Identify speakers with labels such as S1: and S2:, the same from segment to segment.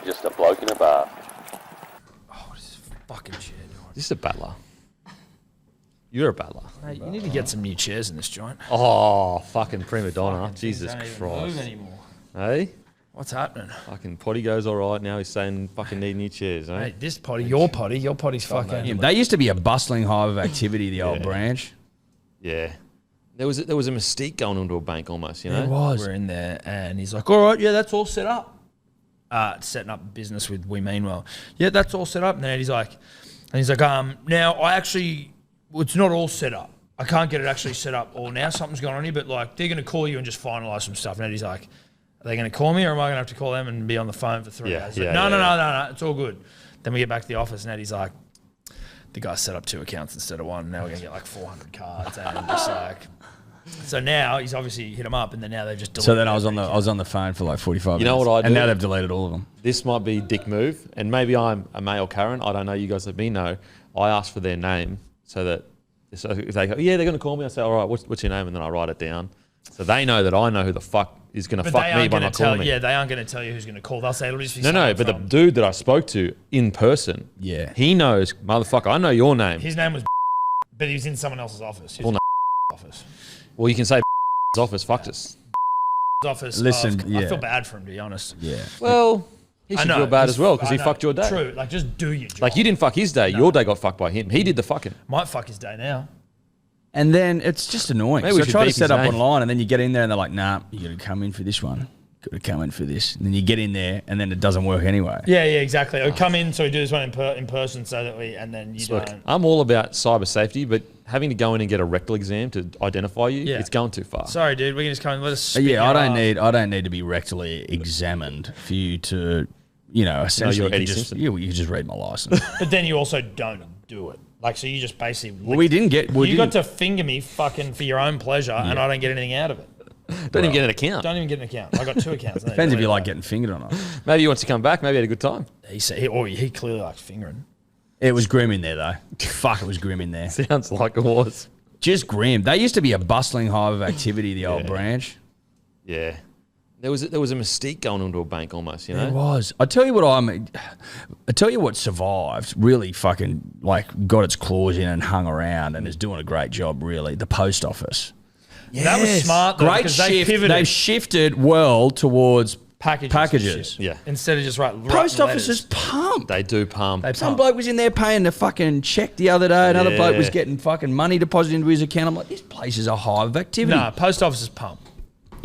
S1: Just a bloke in a bar.
S2: Oh, this is fucking chair.
S3: This is a battler. You're a battler.
S2: Mate, you need to get some new chairs in this joint.
S3: Oh, fucking prima donna.
S2: Fucking
S3: Jesus
S2: don't even
S3: Christ.
S2: move anymore.
S3: Hey?
S2: What's happening?
S3: Fucking potty goes all right. Now he's saying fucking need new chairs, eh?
S2: Mate, this potty, your potty's fucking...
S4: Yeah, they used to be a bustling hive of activity, the old branch.
S3: Yeah. There was a mystique going into a bank almost, you know?
S2: It was. We're in there and he's like, all right, yeah, that's all set up. Setting up business with We Mean Well. Yeah, that's all set up. And then he's like, now I actually, well, it's not all set up. I can't get it actually set up. Or now something's going on here, but like they're going to call you and just finalise some stuff. And Eddie's like, are they going to call me or am I going to have to call them and be on the phone for 3 hours? Like, no, it's all good. Then we get back to the office and Eddie's like, the guy set up 2 accounts instead of 1. Now we're going to get like 400 cards. And I'm just like... So now he's obviously hit them up, and then now they've just deleted.
S4: So then I was on the phone for like 45 minutes.
S3: You know what I do?
S4: And now they've deleted all of them.
S3: This might be dick move, and maybe I'm a male Curran. I don't know. You guys let me know. I ask for their name so that if they go, yeah, they're going to call me. I say, all right, what's your name? And then I write it down. So they know that I know who the fuck is going to fuck me by not calling me.
S2: Yeah, they aren't going to tell you who's going to call. They'll say it'll just be
S3: No, but the dude that I spoke to in person,
S4: Yeah.
S3: he knows, motherfucker, I know your name.
S2: His name was but he was in someone else's office.
S3: Well, no.
S2: Office.
S3: Well, you can say office fucked us.
S2: Office.
S4: Listen,
S2: I feel bad for him, to be honest.
S4: Yeah.
S3: Well, he should feel bad as well because he fucked your day.
S2: True, like just do your job.
S3: Like you didn't fuck his day. Your day got fucked by him. He did the fucking.
S2: Might fuck his day now.
S4: And then it's just annoying.
S3: Maybe
S4: So
S3: we
S4: I
S3: should
S4: try to
S3: beep
S4: set
S3: his
S4: up
S3: name.
S4: online and then you get in there and they're like, nah, you got to come in for this one. Got to come in for this. And then you get in there and then it doesn't work anyway.
S2: Yeah, exactly. Or come in so we do this one in person so that and then you
S3: Look,
S2: don't.
S3: I'm all about cyber safety, but having to go in and get a rectal exam to identify you, it's going too far.
S2: Sorry, dude. We can just come and let us spit
S4: Yeah,
S2: your
S4: I don't need to be rectally examined for you to, essentially
S3: you're
S4: you
S3: Eddie
S4: can just,
S3: Simpson.
S4: you can just read my license.
S2: But then you also don't do it. Like, so you just basically...
S4: Well, we didn't get...
S2: You got to finger me fucking for your own pleasure and I don't get anything out of it.
S3: Don't even get an account.
S2: Don't even get an account. I got 2 accounts.
S4: Depends if you like getting fingered or not.
S3: Maybe he wants to come back. Maybe he had a good time.
S2: He clearly likes fingering.
S4: It was grim in there, though. Fuck, it was grim in there.
S3: Sounds like it was.
S4: Just grim. They used to be a bustling hive of activity, the old branch.
S3: Yeah. There was a mystique going into a bank almost, you know?
S4: It was. I tell you what survived, really fucking got its claws in and hung around and is doing a great job, really. The post office.
S2: Yes. That was smart, though,
S4: Great
S2: because
S4: shift. They've shifted well towards packages.
S3: Yeah.
S2: Instead of just
S4: Post offices pump.
S3: They do pump.
S4: Some bloke was in there paying the fucking check the other day. Another bloke was getting fucking money deposited into his account. I'm like, this place is a hive of activity.
S2: No, post offices pump.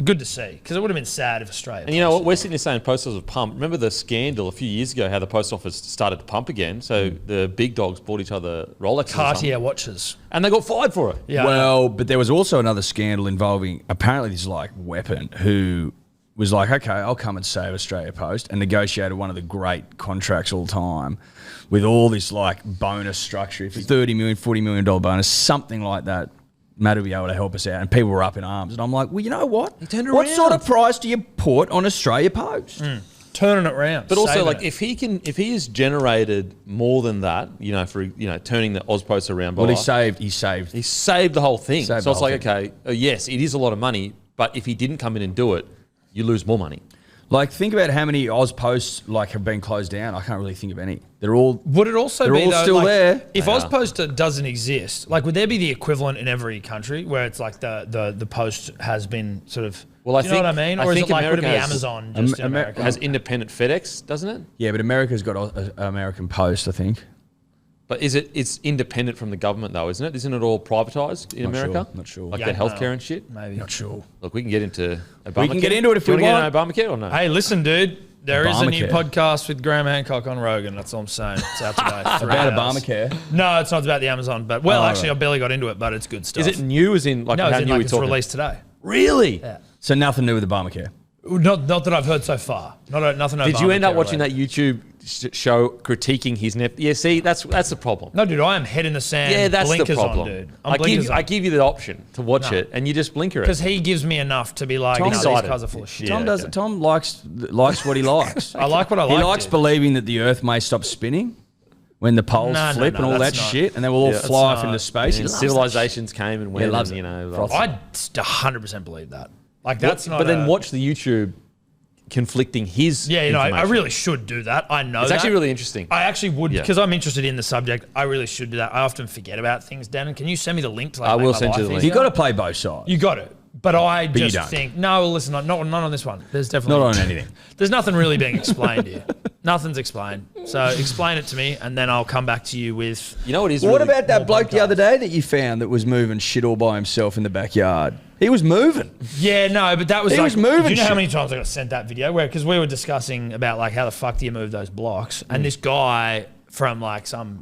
S2: Good to see, because it would have been sad if Australia...
S3: And you know what? We're sitting there saying post offices pump. Remember the scandal a few years ago, how the post office started to pump again? So the big dogs bought each other Rolexes
S2: Cartier watches.
S3: and they got fired for it.
S2: Yeah.
S4: Well, but there was also another scandal involving apparently this weapon who was like, okay, I'll come and save Australia Post, and negotiated one of the great contracts all time with all this bonus structure. If it's $30 million, $40 million bonus, something like that, Matt will be able to help us out. And people were up in arms. And I'm like, well, you know what? What sort of price do you put on Australia Post?
S2: Turning it around.
S3: But also, if he has generated more than that, for turning the Ozpost around.
S4: Well, he saved
S3: the whole thing.
S4: Saved
S3: So
S4: the
S3: it's
S4: whole
S3: okay, yes, it is a lot of money, but if he didn't come in and do it, you lose more money.
S4: Think about how many Ozposts have been closed down. I can't really think of any. They're all.
S2: Would it also be
S4: all still there?
S2: If Ozpost doesn't exist, would there be the equivalent in every country where it's the post has been sort of?
S3: Well, I
S2: you
S3: think,
S2: know what I mean,
S3: I
S2: or is
S3: think
S2: it would it
S3: America
S2: be
S3: has,
S2: Amazon? Just in America
S3: has independent FedEx, doesn't it?
S4: Yeah, but America's got American Post, I think.
S3: But it's independent from the government though, isn't it? Isn't it all privatised in America?
S4: Not sure.
S3: Like their healthcare and shit.
S2: Maybe
S4: Not sure.
S3: Look, we can get into Obamacare.
S4: We can get into it if we
S3: Do you want
S4: want.
S3: to get into Obamacare or no?
S2: Hey, listen, dude. There is a new
S4: Obamacare.
S2: podcast with Graham Hancock on Rogan. That's all I'm saying. It's out today. 3
S4: About
S2: hours.
S4: Obamacare.
S2: No, it's not about the Amazon. But actually, I barely got into it, but it's good stuff.
S3: Is it new? As in,
S2: No,
S3: how
S2: it's in,
S3: new are we
S2: it's
S3: talking?
S2: released today.
S3: Really?
S2: Yeah.
S4: So nothing new with Obamacare.
S2: Not that I've heard so far. Nothing.
S3: Did you end up
S2: Obamacare
S3: watching
S2: related.
S3: that YouTube show critiquing his nep? Yeah, see, that's the problem.
S2: No, dude, I am head in the sand.
S3: Yeah, that's the
S2: blinkers
S3: problem.
S2: on, dude. I'm
S3: I give you the option to watch it, and you just blinker it.
S2: because he gives me enough to be like,
S4: Tom's
S2: these
S3: excited.
S2: guys are full of shit.
S4: Tom
S3: okay.
S4: Tom likes what he likes.
S2: I like what I like.
S4: He likes
S2: dude.
S4: believing that the Earth may stop spinning when the poles
S2: No,
S4: flip and all that
S2: that's not-
S4: shit, and then we'll all
S3: that's
S4: fly off
S2: not-
S4: into space. He
S3: And
S4: loves that
S3: civilizations came and went,
S4: He loves
S3: and,
S4: it.
S3: like-
S4: Froth.
S2: I 100% believe that. Like that's not.
S3: But then watch the YouTube conflicting his.
S2: Yeah, you know, I
S3: information.
S2: really should do that. I know
S3: It's
S2: that.
S3: actually really interesting.
S2: I actually would,
S3: Yeah.
S2: because I'm interested in the subject. I really should do that. I often forget about things, Dearden. Can you send me the link to like
S3: I
S2: make
S3: will
S2: my
S3: send you
S2: life
S3: the link.
S2: easier?
S4: You got to play both sides.
S2: You got it. But I
S4: you
S2: just
S4: don't.
S2: think, no, well, listen, not on this one. There's definitely
S4: Not on anything.
S2: There's nothing really being explained here. Nothing's explained. So explain it to me, and then I'll come back to you with.
S3: You know what is?
S4: What
S3: really,
S4: about that
S2: more
S4: bloke the
S2: podcasts.
S4: other day that you found that was moving shit all by himself in the backyard? He was moving.
S2: Yeah, no, but that was
S4: He
S2: like.
S4: was moving
S2: Do you know how
S4: shit.
S2: many times I got sent that video? Because we were discussing about like how the fuck do you move those blocks, and this guy from like some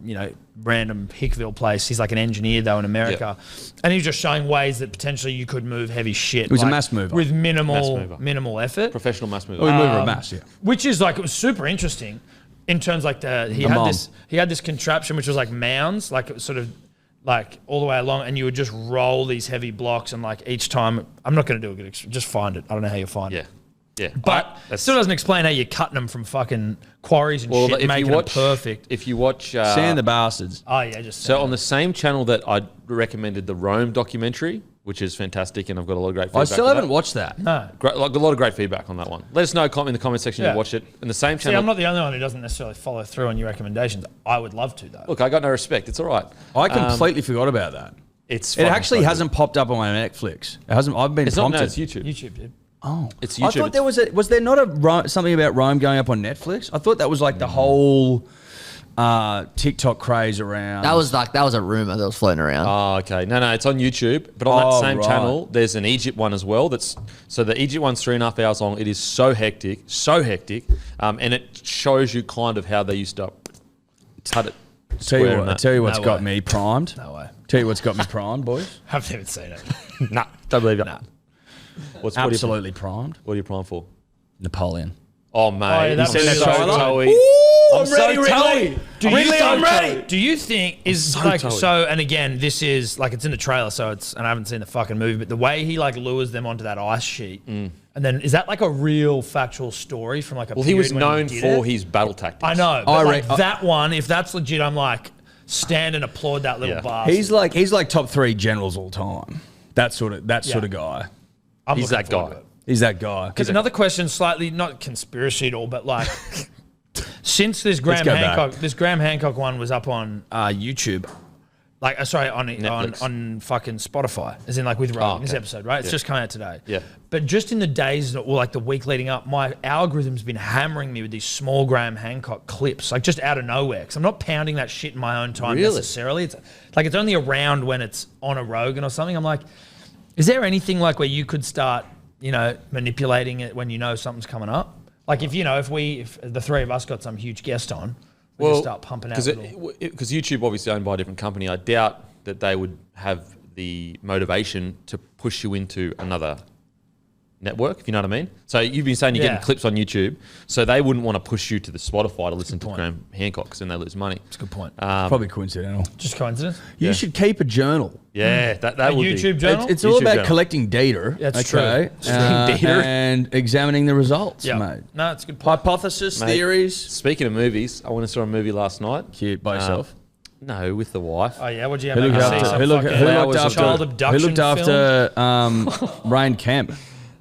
S2: random Hickville place. He's like an engineer though in America, and he was just showing ways that potentially you could move heavy shit.
S4: He was a
S2: like,
S4: mass mover.
S2: with
S3: Mass mover.
S2: minimal effort.
S3: professional mass mover.
S4: Oh, we move a mass, yeah.
S2: Which is like, it was super interesting in terms like he
S4: mom.
S2: had this contraption which was like mounds, like it was sort of like all the way along, and you would just roll these heavy blocks, and like each time, I'm not going to do a good, just find it. I don't know how you find it.
S3: Yeah.
S2: But it still doesn't explain how you're cutting them from fucking quarries and shit,
S3: if
S2: making
S3: you watch,
S2: them perfect.
S3: If you watch,
S4: Sand the bastards.
S2: Oh yeah, just
S3: so on the same channel that I recommended the Rome documentary, which is fantastic, and I've got a lot of great feedback.
S4: I still
S3: for
S4: haven't
S3: that.
S4: watched that.
S2: no.
S3: Great, like, a lot of great feedback on that one. Let us know in the comment section
S2: Yeah.
S3: you watched it. In the same
S2: See,
S3: channel.
S2: I'm not the only one who doesn't necessarily follow through on your recommendations. I would love to though.
S3: Look, I got no respect. It's all right.
S4: I completely forgot about that.
S3: It's
S4: It
S3: fucking
S4: actually
S3: so good.
S4: hasn't popped up on my Netflix. It hasn't. I've been
S3: It's not.
S4: prompted.
S3: No, it's YouTube.
S2: YouTube, dude.
S4: Oh,
S3: It's
S4: I
S3: YouTube.
S4: thought there was there not something about Rome going up on Netflix? I thought that was like the whole TikTok craze around.
S1: That was a rumor that was floating around.
S3: Oh, okay. No, it's on YouTube. But on that
S4: Oh,
S3: same
S4: right.
S3: channel, there's an Egypt one as well. So the Egypt one's 3.5 hours long. It is so hectic, and it shows you kind of how they used to cut it.
S4: Tell you what, I tell you what's
S2: No
S4: got
S2: way.
S4: me primed.
S2: No way.
S4: Tell you what's got me primed, boys.
S2: Haven't even seen it.
S3: Nah, don't believe it.
S2: Nah.
S3: What
S4: Absolutely primed.
S3: are you primed for?
S4: Napoleon.
S3: Oh, mate.
S2: yeah, that
S3: I'm
S2: was
S3: so
S2: so
S3: toey.
S4: Ooh,
S3: I'm so toey.
S4: I'm ready.
S2: Do you think is
S3: so
S2: like
S3: toey.
S2: so? And again, this is like it's in the trailer, so it's and I haven't seen the fucking movie, but the way he like lures them onto that ice sheet, and then is that like a real factual story from like a?
S3: Well, he was
S2: period when
S3: known
S2: did
S3: for
S2: it?
S3: his battle tactics.
S2: I know, but
S4: I
S2: like
S4: re-
S2: that one, if that's legit, I'm like stand and applaud that little
S3: Yeah.
S2: bastard.
S4: He's like top 3 generals all time. That sort of guy.
S2: I'm
S3: He's
S2: looking
S3: that
S2: forward
S3: guy.
S2: to it.
S4: He's that guy.
S2: Because another question, slightly not conspiracy at all, but like since this Graham
S4: go back.
S2: Hancock one was up on YouTube, like sorry on
S3: Netflix.
S2: fucking Spotify, as in like with Rogan, this
S3: okay.
S2: episode, right? It's just come out today.
S3: Yeah.
S2: But just in the days or like the week leading up, my algorithm's been hammering me with these small Graham Hancock clips, like just out of nowhere. Because I'm not pounding that shit in my own time
S3: Really?
S2: necessarily. It's like it's only around when it's on a Rogan or something. I'm like, is there anything like where you could start, manipulating it when you know something's coming up? Like if the three of us got some huge guest on, we could start pumping out
S3: because YouTube obviously owned by a different company. I doubt that they would have the motivation to push you into another network, if you know what I mean. So you've been saying you're
S2: Yeah.
S3: getting clips on YouTube, so they wouldn't want to push you to the Spotify to listen to Graham Hancock because then they lose money.
S2: That's a good point.
S4: Probably coincidental.
S2: Just coincidence.
S4: You should keep a journal.
S3: Yeah, that
S2: A
S3: would
S2: YouTube
S3: be.
S2: journal?
S4: It's all
S3: YouTube
S4: about
S3: journal.
S4: collecting data.
S2: That's
S4: okay?
S2: true.
S3: Data.
S4: And examining the results,
S2: Yeah.
S4: mate.
S2: No, it's a good point.
S4: Hypothesis,
S3: Mate.
S4: theories.
S3: Speaking of movies, I went and saw a movie last night.
S4: Cute by yourself.
S3: No, with the wife.
S2: Oh yeah, what'd you have?
S4: Who looked
S2: Make me see
S4: after?
S2: some
S4: Who looked
S2: fucking
S3: after?
S2: child abduction?
S4: Who looked after Rain Kemp?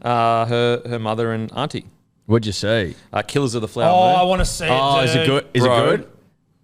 S3: Her mother and auntie.
S4: What'd you see?
S3: Killers of the Flower
S2: Oh,
S3: Moon.
S2: I want to see it.
S4: Oh, is it
S2: dude.
S4: good? Is
S3: Bro,
S4: it good?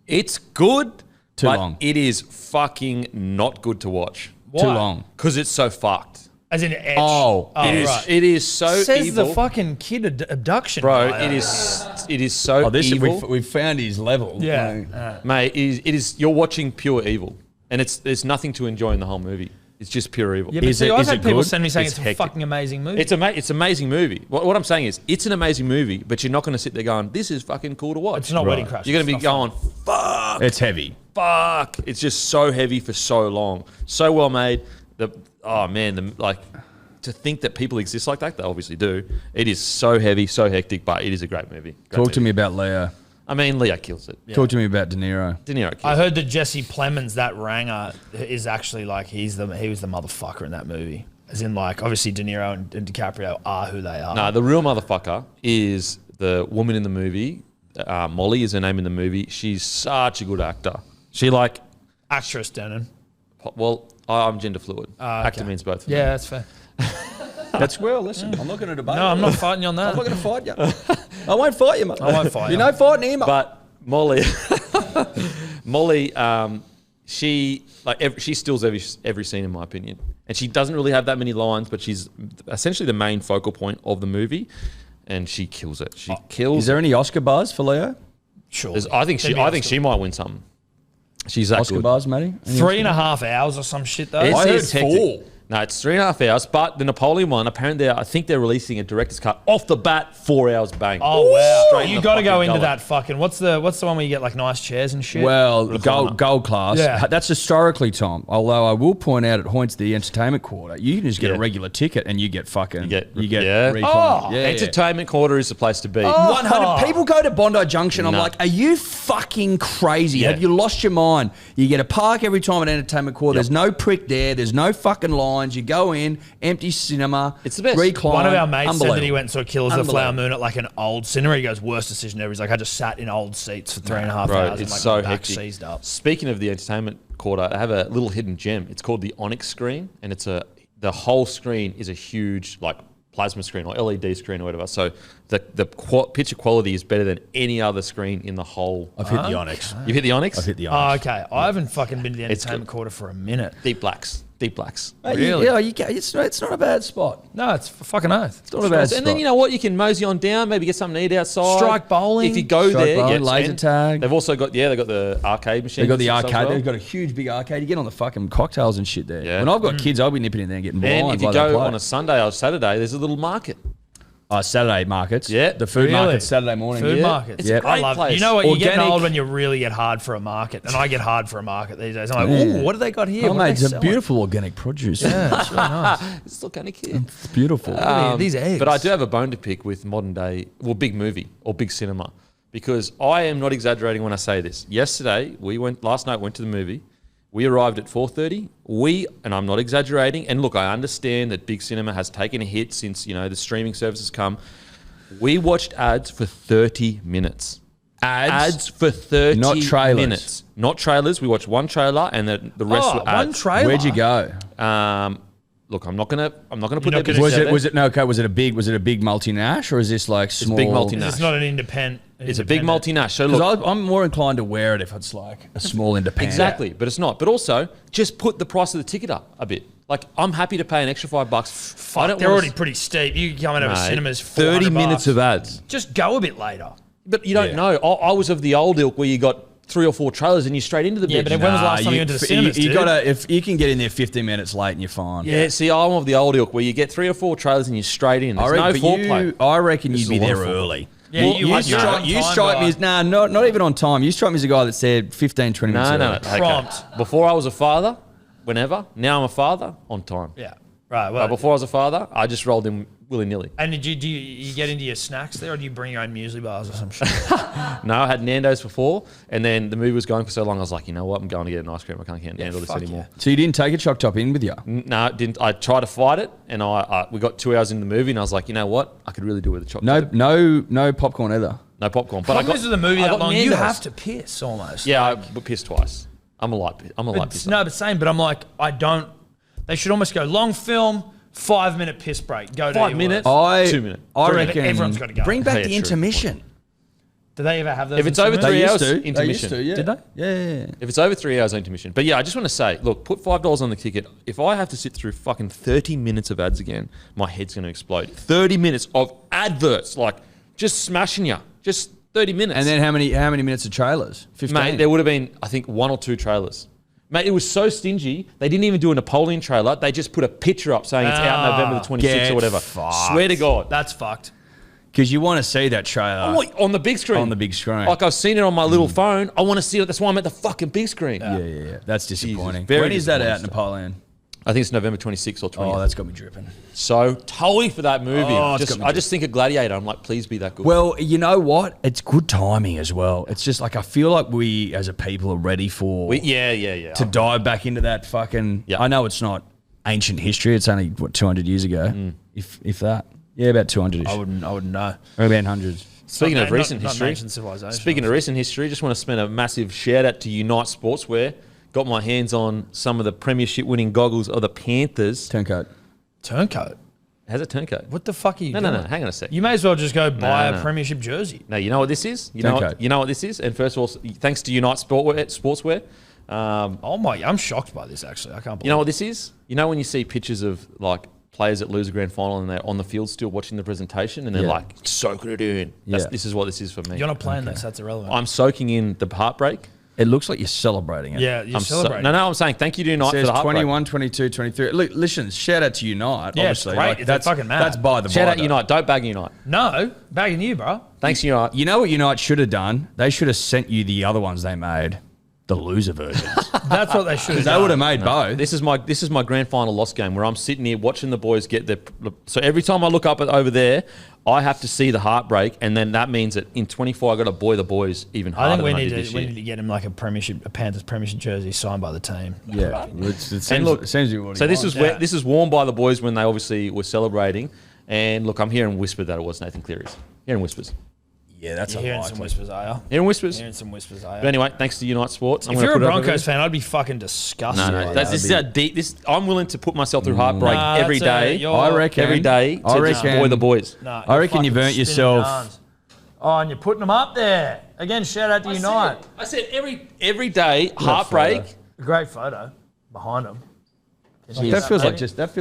S3: It's good.
S4: Too
S3: but
S4: long.
S3: It is fucking not good to watch
S2: Why?
S4: Too long.
S3: because it's so fucked.
S2: As in etch.
S4: Oh,
S3: It is.
S2: right.
S3: It is so
S2: Says
S3: evil,
S2: the fucking kid abduction.
S3: bro.
S2: guy.
S3: It is. It is so
S4: Oh, this
S3: evil,
S4: we've found his level.
S2: Yeah.
S4: Like,
S3: mate. It is. You're watching pure evil, and there's nothing to enjoy in the whole movie. It's just pure evil.
S2: Yeah, but
S4: Is
S2: see,
S4: it-
S2: I've
S4: is
S2: had
S4: it
S2: people
S4: good?
S2: send me saying
S3: It's
S2: it's a
S3: hectic.
S2: fucking amazing movie.
S3: It's an amazing movie. What I'm saying is, it's an amazing movie, but you're not going to sit there going, "This is fucking cool to watch."
S2: It's not Wedding Crash.
S3: You're going to be
S2: It's not
S3: going, "Fuck,
S4: it's heavy.
S3: fuck!" It's just so heavy for so long, so well made. To think that people exist like that, they obviously do. It is so heavy, so hectic, but it is a great movie.
S4: Talk to me about Leo.
S3: I mean, Leo kills it.
S4: Talk to me about De Niro.
S3: De Niro kills
S2: I
S3: it.
S2: heard that Jesse Plemons, that ranger, is actually like he was the motherfucker in that movie. As in, like, obviously De Niro and DiCaprio are who they are.
S3: No, the real motherfucker is the woman in the movie. Molly is her name in the movie. She's such a good actor. She
S2: Actress, Denon.
S3: well, I'm gender fluid. Actor
S2: Okay.
S3: means both. For me.
S2: Yeah, that's fair.
S4: That's well. Listen, I'm not going to debate.
S2: No, I'm not fighting you on that.
S4: I'm not going to fight you. I won't fight you, mate.
S2: I won't fight you.
S4: You're no fighting him.
S3: But Molly, she she steals every scene in my opinion, and she doesn't really have that many lines, but she's essentially the main focal point of the movie, and she kills it. She kills.
S4: Is there any Oscar buzz for Leo?
S2: Sure.
S3: I think she might win something. She's that
S4: Oscar
S3: good.
S4: buzz, Matty?
S2: 3.5 hours or some shit though.
S4: I heard
S3: hectic.
S4: 4.
S3: No, it's 3.5 hours. But the Napoleon one, apparently, I think they're releasing a director's cut off the bat. 4 hours, bang.
S2: Oh wow!
S3: Straight in
S2: You
S3: the
S2: got to go
S3: fucking
S2: into
S3: gullet.
S2: that fucking. What's the one where you get like nice chairs and shit?
S4: Well, gold class.
S2: Yeah.
S4: That's historically, Tom. Although I will point out at Hoyts, the entertainment quarter, you can just get
S3: Yeah.
S4: a regular ticket and you get fucking.
S3: You get-
S4: yeah.
S2: Oh.
S4: yeah.
S3: Entertainment quarter is the place to be.
S4: 100. People go to Bondi Junction. I'm
S3: No.
S4: like, are you fucking crazy?
S3: Yeah.
S4: Have you lost your mind? You get a park every time at entertainment quarter.
S3: Yep.
S4: There's no prick there. There's no fucking lines. You go in, empty cinema.
S3: It's the best.
S4: Recline.
S2: One of our mates said that he
S4: Unbelievable.
S2: went and saw Killers of the Flower
S4: Unbelievable.
S2: Moon at like an old cinema. He goes, worst decision ever. He's like, I just sat in old seats for 3.5
S3: Bro,
S2: hours.
S3: it's
S2: and
S3: so
S2: my back
S3: hectic.
S2: seized up.
S3: Speaking of the entertainment quarter, I have a little hidden gem. It's called the Onyx screen, and the whole screen is a huge like plasma screen or LED screen or whatever. So the picture quality is better than any other screen in the whole.
S4: I've hit the Onyx.
S3: You've hit the Onyx?
S4: I've hit the
S2: Oh,
S4: Onyx.
S2: okay. I haven't fucking been to the
S3: It's
S2: entertainment quarter for a minute.
S3: Deep blacks. Deep blacks.
S2: Really?
S4: Yeah, it's not a bad spot.
S2: No, it's for fucking oath.
S4: It's not a bad spot.
S3: And then you know what? You can mosey on down, maybe get something to eat outside.
S2: Strike bowling.
S3: If you go
S4: Strike
S3: there,
S4: bowling,
S3: yeah,
S4: laser
S3: and
S4: tag.
S3: They've also got they've got the arcade machine.
S4: They've got the arcade. They've got a huge big arcade. You get on the fucking cocktails and shit there.
S3: Yeah.
S4: When I've got kids, I'll be nipping in there and getting blind.
S3: And if you
S4: while they
S3: go
S4: play.
S3: on a Sunday or Saturday, there's a little market.
S4: Saturday markets.
S3: Yeah.
S4: The food
S2: Really?
S4: markets Saturday morning.
S2: Food
S4: yeah.
S2: markets.
S3: It's a
S4: Yep.
S3: great
S2: I love
S3: place.
S2: You know what? You're getting
S4: Organic.
S2: old when you really get hard for a market. And I get hard for a market these days. I'm like, ooh, what do they got here?
S4: Oh,
S2: What are
S4: mate,
S2: they
S4: it's a
S2: selling?
S4: beautiful organic produce.
S2: Yeah, it's really nice.
S3: It's still kind of cute.
S4: It's beautiful.
S2: These eggs.
S3: But I do have a bone to pick with modern day, big movie or big cinema, because I am not exaggerating when I say this. Last night went to the movie. We arrived at 4:30. And I'm not exaggerating. And look, I understand that big cinema has taken a hit since the streaming services come. We watched ads for 30 minutes. Ads for 30
S4: Not trailers.
S3: minutes. Not trailers. We watched one trailer and the rest were ads.
S2: one trailer.
S4: Where'd you go?
S3: Look, I'm not gonna put
S2: not
S3: that
S2: gonna
S3: business
S4: Was
S3: out
S4: it
S3: there.
S4: Was it a big multinash or is this like small?
S3: big multinash.
S2: It's not an independent.
S3: It's a big multinational. So look,
S4: Because I'm more inclined to wear it if it's like a small independent.
S3: exactly, but it's not. But also, just put the price of the ticket up a bit. Like, I'm happy to pay an extra $5. I don't
S2: They're
S3: wanna
S2: already pretty steep. You come out of a
S3: Mate,
S2: cinemas
S3: 30
S2: $400.
S3: minutes of ads.
S2: Just go a bit later.
S3: But you don't know. I was of the old ilk where you got 3 or 4 trailers and you straight into the
S2: Yeah,
S3: bitch.
S2: but when was the last time you went to the cinemas,
S4: You
S2: dude?
S4: gotta if you can get in there 15 minutes late and you're fine.
S3: Yeah, see, I'm of the old ilk where you get 3 or 4 trailers and you're straight in. There's no foreplay.
S4: I reckon
S3: This
S4: you'd
S3: is
S4: be
S3: a lot
S4: there
S3: of foreplay.
S4: early.
S2: Yeah,
S4: Well,
S2: you
S4: you strike me as not even on time. You strike me as a guy that said 15, 20 minutes.
S3: No.
S4: early.
S3: Okay.
S2: Prompt.
S3: Before I was a father, whenever. Now I'm a father, on time.
S2: Yeah. Right.
S3: But
S2: Well,
S3: before I was a father, I just rolled in willy-nilly.
S2: and do you get into your snacks there, or do you bring your own muesli bars or some shit?
S3: No, I had Nando's before, and then the movie was going for so long, I was like, you know what, I'm going to get an ice cream. I can't handle this
S2: fuck
S3: anymore.
S4: So you didn't take a choc top in with you?
S3: No, didn't. I tried to fight it, and we got 2 hours in the movie, and I was like, you know what, I could really do with a chocolate.
S4: No popcorn either.
S3: No popcorn. But
S2: But this is the movie
S3: I
S2: that
S3: got
S2: long. You
S3: Nando's.
S2: have to piss almost.
S3: Yeah, I pissed twice. I'm a light pisser.
S2: No, but same. But I'm like, I don't. They should almost go long film, 5-minute piss break. Go to
S3: 5
S2: your
S3: minutes.
S2: work.
S3: 2 minutes.
S4: I
S2: But
S4: reckon
S2: everyone's gotta go.
S4: Bring back
S3: Yeah,
S4: the
S3: true.
S4: intermission.
S2: Do they ever have those?
S3: If it's
S2: in
S3: over
S2: cinemas?
S3: 3 hours,
S4: They
S3: intermission.
S4: used to, yeah.
S2: Did they?
S4: Yeah.
S3: If it's over 3 hours, intermission. But yeah, I just want to say, look, put $5 on the ticket. If I have to sit through fucking 30 minutes of ads again, my head's going to explode. 30 minutes of adverts, like just smashing you. Just 30 minutes.
S4: And then how many minutes of trailers? 15.
S3: Mate, there would have been, I think, 1 or 2 trailers. Mate, it was so stingy. They didn't even do a Napoleon trailer. They just put a picture up saying it's out November the 26th
S4: get
S3: or whatever.
S4: fucked.
S3: Swear to God.
S2: That's fucked.
S4: Because you want to see that trailer.
S3: On the big screen.
S4: On the big screen.
S3: Like, I've seen it on my little phone. I want to see it. That's why I'm at the fucking big screen.
S4: Yeah. That's disappointing.
S3: very
S4: When is that out,
S3: disappointing
S4: Napoleon?
S3: I think it's November 26th or 20th.
S4: Oh, that's got me dripping.
S3: So totally for that movie.
S4: Oh, it's got me
S3: I just think of Gladiator. I'm like, please be that good.
S4: Well, you know what? It's good timing as well. It's just like I feel like we as a people are ready for
S3: yeah.
S4: to dive back into that fucking.
S3: Yeah.
S4: I know it's not ancient history. It's only 200 years ago, if that. Yeah, about 200.
S2: I wouldn't know.
S4: Or about hundreds.
S3: Speaking of
S2: Not-
S3: recent
S2: not
S3: history,
S2: ancient civilization.
S3: speaking of recent history, just want to spend a massive shout out to Unite Sportswear. Got my hands on some of the premiership winning goggles of the Panthers.
S4: Turncoat.
S2: Turncoat.
S3: Has a turncoat.
S2: What the fuck are you doing?
S3: No. Hang on a sec.
S2: You may as well just go buy
S3: no.
S2: a premiership jersey.
S3: No, you know what this is? You
S4: Turncoat.
S3: know what this is? And first of all, thanks to Unite Sportswear.
S2: Oh my! I'm shocked by this. Actually, I can't believe.
S3: You know what this is? You know when you see pictures of like players that lose a grand final and they're on the field still watching the presentation and they're like soaking it in. This is what this is for me.
S2: You're not playing this. That's irrelevant.
S3: I'm soaking in the heartbreak.
S4: It looks like you're celebrating it.
S2: Yeah, you're celebrating.
S3: No, I'm saying thank you to Unite for
S4: It says
S3: the heartbreak.
S4: 21, 22, 23. Look, listen, shout out to Unite.
S2: Yeah, it's
S4: obviously.
S2: great.
S4: Like,
S2: It's
S4: that's
S2: fucking mad.
S4: That's by the
S3: Shout
S4: by,
S3: out
S4: though.
S3: Unite. Don't bag Unite.
S2: No, bagging you, bro.
S3: Thanks, Unite.
S4: You know what Unite should have done? They should have sent you the other ones they made, the loser versions.
S2: That's what they should have
S4: They
S2: done.
S4: would have made both.
S3: This is my grand final loss game where I'm sitting here watching the boys get their. So every time I look up over there, I have to see the heartbreak, and then that means that in 24 I got to buy the boys even harder.
S2: I think
S3: than
S2: we
S3: did this
S2: need
S3: year.
S2: to get him like a Panthers premiership jersey signed by the team.
S4: Yeah, it seems,
S3: And look,
S4: it seems you already
S3: so this
S4: won.
S3: is where this is worn by the boys when they obviously were celebrating. And look, I'm hearing whispered that it was Nathan Cleary's. Hearing whispers.
S4: Yeah, that's
S2: You're
S4: a
S2: hearing
S4: lie.
S2: some whispers, are you?
S3: Hearing whispers.
S2: Hearing some whispers, are you?
S3: But anyway, thanks to Unite Sports.
S2: If you're a Broncos fan, I'd be fucking disgusted.
S3: No. This is how deep. I'm willing to put myself through heartbreak
S2: Nah,
S3: every
S2: that's
S3: day.
S2: you're-
S4: I reckon.
S3: Every day to
S4: I
S3: just
S4: reckon-
S3: boy the boys.
S2: No,
S4: I reckon you
S2: fucking
S4: burnt
S2: spinning
S4: yourself.
S2: yarns. Oh, and you're putting them up there. Again, shout out to Unite.
S3: I said every day heartbreak.
S2: A great photo behind them.
S4: That feels like just
S3: Ever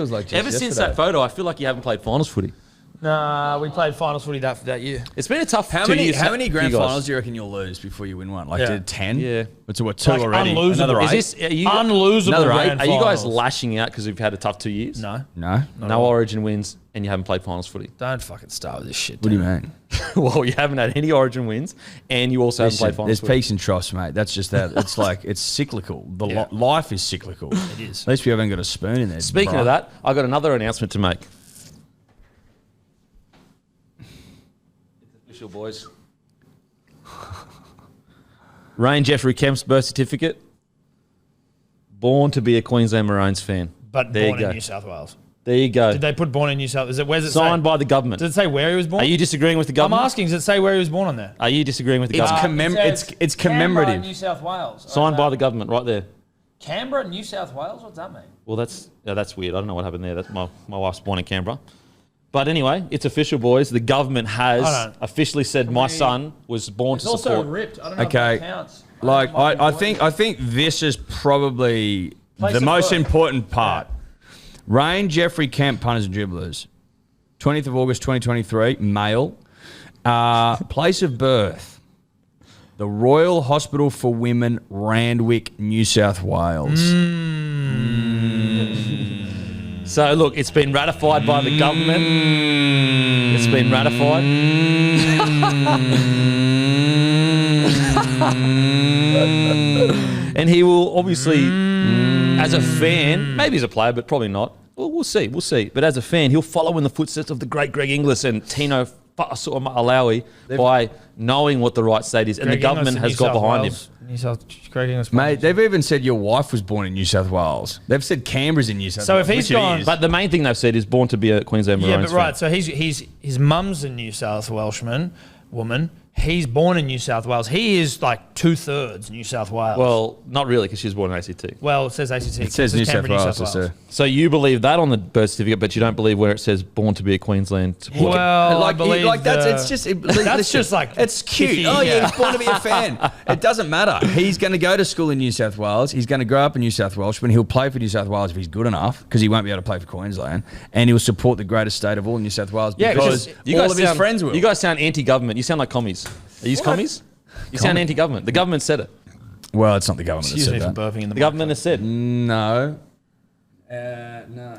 S3: since
S4: yesterday.
S3: that photo, I feel like you haven't played finals footy.
S2: Nah, we played finals footy that year.
S3: It's been a tough
S4: How
S3: 2
S4: many
S3: years.
S4: grand
S3: You guys.
S4: finals do you reckon you'll lose before you win one? Like
S2: Yeah.
S4: 10?
S3: Yeah.
S4: It's what, 2
S2: Like
S4: already?
S2: unlosable.
S4: Another
S2: Is
S4: 8?
S3: Is this, are you,
S2: Unlosable
S4: Another eight?
S2: grand
S3: are you guys
S2: finals.
S3: lashing out because we've had a tough 2 years?
S2: No,
S4: No?
S3: No Origin wins and you haven't played finals footy.
S2: don't fucking start with this shit.
S4: What do you
S2: dude.
S4: mean?
S3: Well, you haven't had any Origin wins and you also haven't played
S4: Listen,
S3: finals
S4: there's
S3: footy.
S4: peaks and troughs, mate. That's just that. It's like, it's cyclical.
S2: Yeah.
S4: Life is cyclical.
S2: It is.
S4: At least we haven't got a spoon in there.
S3: Speaking
S4: bro.
S3: of that, I got another announcement to make. It's official, boys. Rain Jeffrey Kemp's birth certificate. Born to be a Queensland Maroons fan.
S2: But
S3: There you
S2: born
S3: go.
S2: in New South Wales.
S3: There you go.
S2: Did they put born in New South? Where's it
S3: Signed
S2: say?
S3: by the government.
S2: Does it say where he was born?
S3: Are you disagreeing with the
S2: I'm
S3: government?
S2: asking. Does it say where he was born on there?
S3: Are you disagreeing with the
S4: It's
S3: government?
S4: it's commemorative.
S2: New South Wales.
S3: Signed by the government, right there.
S2: Canberra, New South Wales. What's that mean?
S3: Well, that's weird. I don't know what happened there. That's my wife's born in Canberra. But anyway, it's official, boys. The government has
S2: Hold on.
S3: officially said my son was born
S2: It's
S3: to
S2: also
S3: support.
S2: ripped. I don't know
S4: Okay.
S2: if that counts.
S4: Like, I think this is probably
S2: Place
S4: the
S2: of
S4: most
S2: birth.
S4: important part. Rain Jeffrey Kemp, punters and dribblers. 20th of August 2023, male. Place of birth. The Royal Hospital for Women, Randwick, New South Wales.
S3: So look, it's been ratified by the government. It's been ratified. And he will obviously, as a fan, maybe as a player, but probably not. Well, we'll see. But as a fan, he'll follow in the footsteps of the great Greg Inglis and Tino Alawi by knowing what the right state is. And the government has got behind him.
S2: New South Greg Inglis.
S4: Mate, they've even said your wife was born in New South Wales. They've said Canberra's in New South
S2: So
S4: Wales.
S2: if he's
S4: which it
S2: gone-
S4: is.
S3: But the main thing they've said is born to be a Queensland
S2: Yeah,
S3: Maroons
S2: but right.
S3: fan.
S2: So his mum's a New South Welshman woman. He's born in New South Wales. He is like 2/3 New South Wales.
S3: Well, not really, because she was born in ACT.
S2: Well, it says ACT.
S4: it says New South
S2: Canberra,
S4: Wales. Sir.
S3: So you believe that on the birth certificate, but you don't believe where it says born to be a Queensland supporter.
S2: Well, I believe
S4: that's just
S2: that's just like
S4: it's cute.
S2: pithy,
S4: Oh yeah,
S2: yeah.
S4: he's born to be a fan. It doesn't matter. He's going to go to school in New South Wales. He's going to grow up in New South Wales. When he'll play for New South Wales if he's good enough, because he won't be able to play for Queensland, and he'll support the greatest state of all, New South Wales,
S2: Yeah,
S4: because all of his friends will.
S3: You guys sound anti-government. You sound like commies. Are you commies? You sound anti-government. The government said it.
S4: Well, it's not the government
S2: Excuse
S4: that
S2: me
S4: said
S2: for
S4: that.
S2: burping in the
S3: The government has said.
S4: No. No.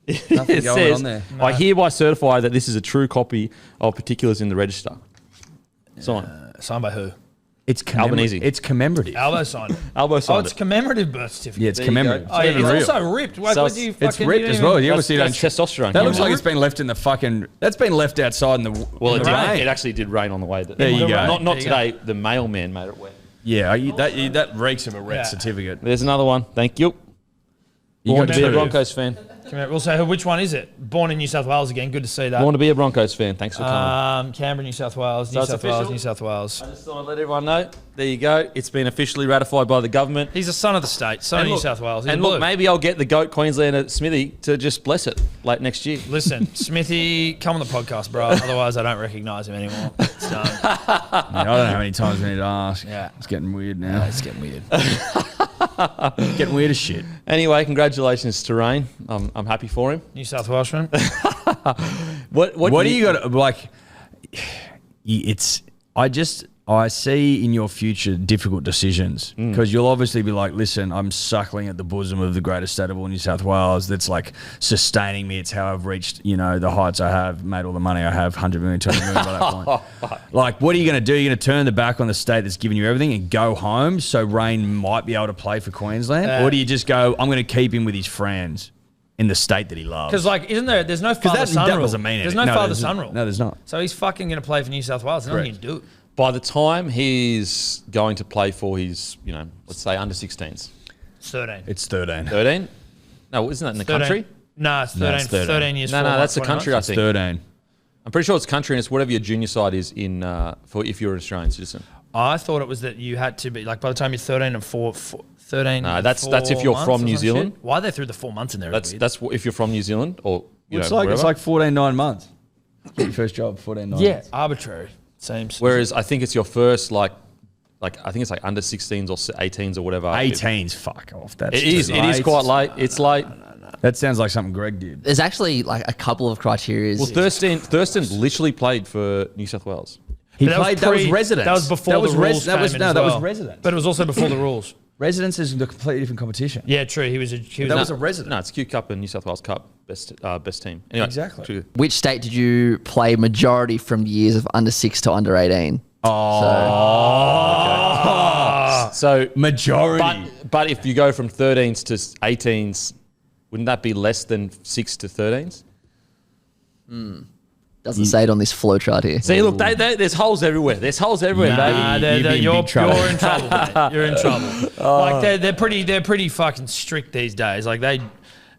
S4: Nothing
S3: It
S4: going
S3: says,
S4: on there.
S3: I hereby certify that this is a true copy of particulars in the register. Sign.
S2: Signed by who?
S4: It's
S3: Albanese.
S4: It's commemorative.
S2: Albo signed it.
S3: Albo
S2: Oh,
S3: signed
S2: it's
S3: it.
S2: commemorative birth certificate.
S4: Yeah, it's
S3: There you go.
S4: commemorative.
S2: Oh, yeah,
S4: even
S2: it's
S4: real.
S2: also ripped. Why
S3: So
S2: would
S3: it's-
S2: you
S3: it's
S4: It's
S2: fucking
S4: ripped
S2: you
S4: as
S2: don't
S4: well.
S2: even-
S4: You ever
S3: That's,
S4: see
S3: that's
S4: that?
S3: testosterone.
S4: That looks
S3: Cameron.
S4: like it's been left in the fucking. That's been left outside in the.
S3: Well,
S4: in
S3: it
S4: the
S3: did.
S4: rain.
S3: It actually did rain on the way.
S4: There you go.
S3: Not
S2: There you
S3: today. The mailman made it wet.
S4: Yeah, that reeks of a red
S2: Yeah.
S4: certificate.
S3: There's another one. Thank you.
S4: You
S3: Born
S4: got
S3: to be a
S4: two.
S3: Broncos fan.
S2: Also, which one is it? Born in New South Wales again. Good to see that.
S3: Want to be a Broncos fan. Thanks for coming.
S2: Canberra, New South Wales,
S3: So
S2: New
S3: it's
S2: South Wales,
S3: official?
S2: New South Wales.
S3: I just thought I'd let everyone know. There you go. It's been officially ratified by the government.
S2: He's a son of the state, son of New South Wales. He's
S3: And
S2: blue.
S3: look, maybe I'll get the GOAT Queenslander Smithy to just bless it late next year.
S2: Listen, Smithy, come on the podcast, bro. Otherwise, I don't recognise him anymore. It's done.
S4: I don't know how many times we need to ask.
S2: Yeah.
S4: It's getting weird now.
S2: It's getting weird.
S4: Getting weird as shit.
S3: Anyway, congratulations to Rain. I'm happy for him.
S2: New South Welshman.
S3: What
S4: What do you got? Like, it's. I see in your future difficult decisions because you'll obviously be like, listen, I'm suckling at the bosom of the greatest state of all, New South Wales. That's like sustaining me. It's how I've reached, the heights I have, made all the money I have, 100 million, 200 million by that point. Like, what are you going to do? You're going to turn the back on the state that's giving you everything and go home so Rain might be able to play for Queensland? Or do you just go, I'm going to keep him with his friends in the state that he loves?
S2: Because, like, there's no father-son rule.
S4: doesn't mean
S2: There's
S4: anything.
S2: no father-son rule.
S4: No, there's not.
S2: So he's fucking going to play for New South Wales. There's nothing you can do.
S3: By the time he's going to play for his, let's say under 16s.
S2: 13.
S4: It's 13.
S3: 13? No, isn't that in the
S2: 13.
S3: country?
S2: No, it's 13.
S4: No, it's 13.
S2: 13 years.
S3: No,
S2: 4
S3: that's the
S2: months,
S3: country,
S2: 20
S3: I
S2: months.
S3: think.
S4: 13.
S3: I'm pretty sure it's country and it's whatever your junior side is in for if you're an Australian citizen.
S2: I thought it was that you had to be, like, by the time you're 13 and 13.
S3: No, that's if
S2: 4
S3: you're
S2: months
S3: from
S2: or
S3: New
S2: some
S3: Zealand.
S2: shit. Why they threw the 4 months in there?
S3: That's if you're from New Zealand or
S4: It's
S3: wherever.
S4: like 14, 9 months. Get your first job, 14, 9
S2: yeah,
S4: months.
S2: arbitrary. Seems.
S3: Whereas I think it's your first like I think it's like under 16s or 18s or whatever.
S4: 18's fuck off. That's
S3: It is.
S4: too
S3: It is
S4: late.
S3: quite late. It's late.
S4: That sounds like something Greg did.
S1: There's actually like a couple of criteria.
S3: Well, Thurston literally played for New South Wales.
S4: He
S2: But
S4: played. That was residence.
S2: That was before
S4: that was
S2: the rules
S4: that was
S2: came in
S4: no.
S2: as
S4: That was
S2: well.
S4: residence.
S2: But it was also before the rules.
S4: Residence is a completely different competition.
S2: Yeah, true. He was
S4: That was a resident.
S3: No, it's Q Cup and New South Wales Cup best team. Anyway,
S4: Exactly.
S3: true.
S1: Which state did you play majority from years of under 6 to under 18?
S3: So
S4: Majority.
S3: but if you go from 13s to 18s, wouldn't that be less than 6 to 13s?
S1: Doesn't say it on this flow chart here.
S3: See, look, there's holes everywhere. There's holes everywhere,
S4: Nah.
S3: baby.
S4: You'd be in big trouble.
S2: You're in trouble, mate. You're in trouble. Like they're pretty fucking strict these days. Like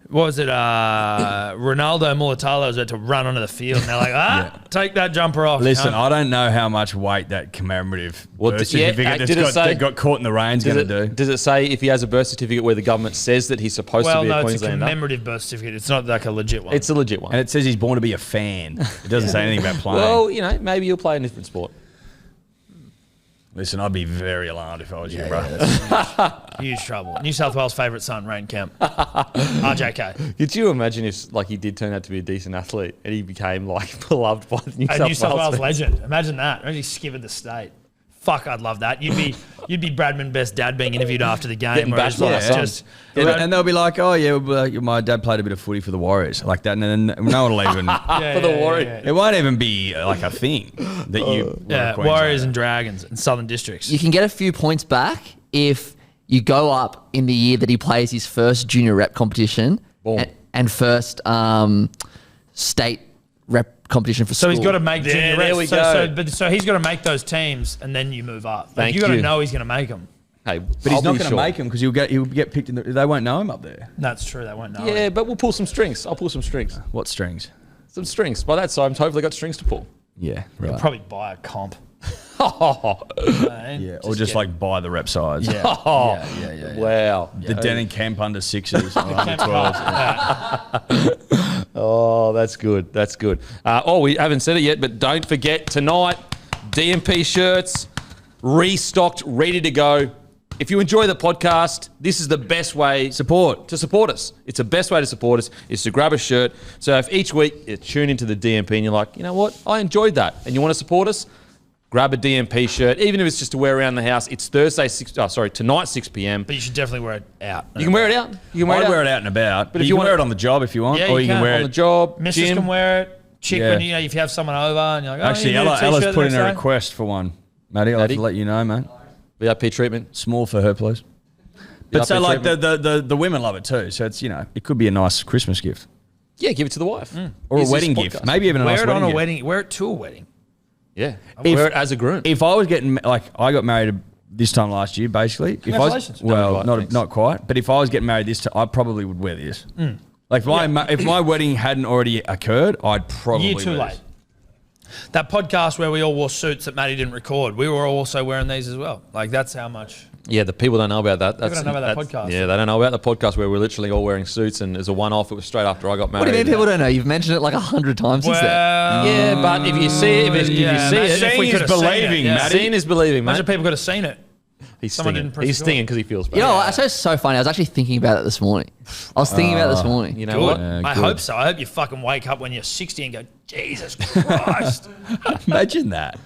S2: what was it? Ronaldo Mulatalo was about to run onto the field, and they're like, take that jumper off.
S4: Listen, I don't know how much weight that commemorative birth
S3: yeah,
S4: certificate
S3: did it say-
S4: that got caught in the rain's going to do.
S3: Does it say if he has a birth certificate where the government says that he's supposed to be a
S2: it's a
S3: Queenslander?
S2: commemorative birth certificate. It's not like a legit one.
S3: It's a legit one.
S4: And it says he's born to be a fan. It doesn't say anything about playing.
S3: Well, maybe you'll play a different sport.
S4: Listen, I'd be very alarmed if I was you, bro.
S2: huge trouble. New South Wales' favourite son, Rain Kemp. RJK.
S3: Could you imagine if he did turn out to be a decent athlete and he became beloved by the New
S2: A
S3: South
S2: New South Wales
S3: fans?
S2: legend. Imagine that. Imagine he skivered the state. Fuck, I'd love that. You'd be Bradman Best dad being interviewed after the game.
S3: Getting
S2: Where he's
S3: bashed by
S2: like,
S3: the sun.
S2: just
S4: And they'll be like, oh, yeah, well, my dad played a bit of footy for the Warriors. Like that. And then no one will even...
S3: For the Warriors.
S4: It won't even be like a thing that you... were a Queenslander.
S2: Warriors and Dragons and Southern Districts.
S1: You can get a few points back if you go up in the year that he plays his first junior rep competition and first state rep competition for
S2: So
S1: school.
S2: he's got to make junior
S3: there
S2: reps.
S3: we go.
S2: So he's got to make those teams, and then you move up.
S3: Thank
S2: you got to
S3: you.
S2: know he's going to make them.
S3: Hey,
S4: But he's not going to make him because he'll get picked in the... They won't know him up there.
S2: That's true. They won't know.
S3: Yeah, but we'll pull some strings. I'll pull some strings.
S4: What strings?
S3: Some strings. By that time, hopefully got strings to pull.
S4: Yeah,
S2: You'll
S4: right.
S2: probably buy a comp.
S4: Yeah, or just like buy the rep size.
S2: Yeah.
S3: Wow.
S4: The Dearden Camp under 6s or under 12s.
S3: Oh, that's good. That's good. We haven't said it yet, but don't forget tonight, DMP shirts, restocked, ready to go. If you enjoy the podcast, this is the best way to support us. It's the best way to support us is to grab a shirt. So if each week you tune into the DMP and you're like, you know what, I enjoyed that, and you want to support us, grab a DMP shirt, even if it's just to wear around the house. It's tonight 6 p.m.
S2: But you should definitely wear it out.
S3: You can wear it out. You can wear
S4: I'd
S3: it
S4: wear
S3: out.
S4: it out and about. But
S3: if
S4: you
S3: you
S4: can
S3: want-
S4: wear it on the job if you want.
S2: Yeah,
S4: or
S2: you
S4: you can
S2: can.
S4: wear
S3: on
S4: it...
S3: the job,
S2: Missus
S3: gym.
S2: can wear it. Chick,
S4: Yeah.
S2: when if you have someone over and you're like, oh,
S4: Actually,
S2: you need a
S4: Ella's
S2: t-shirt
S4: put
S2: the
S4: in a
S2: next day?
S4: request for one. Matty, I'll have to let you know, man.
S3: VIP treatment.
S4: Small for her, please. But so, like, the women love it too. So it's, it could be a nice Christmas gift.
S3: Yeah, give it to the wife.
S4: Or
S3: Use
S4: a wedding
S3: this
S4: gift.
S3: podcast.
S4: Maybe even a
S2: Wear
S4: nice
S2: it on a
S4: gift.
S2: wedding. Wear it to a wedding.
S3: Yeah.
S4: If-
S3: Wear it as a groom.
S4: If I was getting, I got married this time last year, basically.
S2: Congratulations.
S4: Well,
S3: No, right, thanks.
S4: not quite. But if I was getting married this time, I probably would wear this. Like, Like if my wedding hadn't already occurred, I'd probably
S2: Year too
S4: lose.
S2: late. That podcast where we all wore suits that Matty didn't record, we were also wearing these as well. Like, that's how much.
S3: Yeah, the people don't know about that.
S2: People don't know about that podcast.
S3: Yeah, they don't know about the podcast where we're literally all wearing suits, and as a one-off, it was straight after I got married.
S1: What do you mean people don't know? You've mentioned it like 100 times since then.
S3: Yeah, but if you see it, if you see it,
S2: if we
S4: Seeing
S2: could
S4: is
S2: have seen
S4: believing,
S2: it, yeah.
S4: Matty.
S3: seeing is believing, mate.
S2: Imagine people could have seen it.
S3: He's
S2: Someone
S3: stinging.
S2: didn't press
S3: He's
S2: record.
S3: stinging because he feels bad.
S1: You know, it's so funny. I was actually thinking about it this morning. I was thinking about it this morning.
S3: You know
S2: Good.
S3: what?
S2: I
S4: good.
S2: hope so. I hope you fucking wake up when you're 60 and go, Jesus Christ.
S4: Imagine that.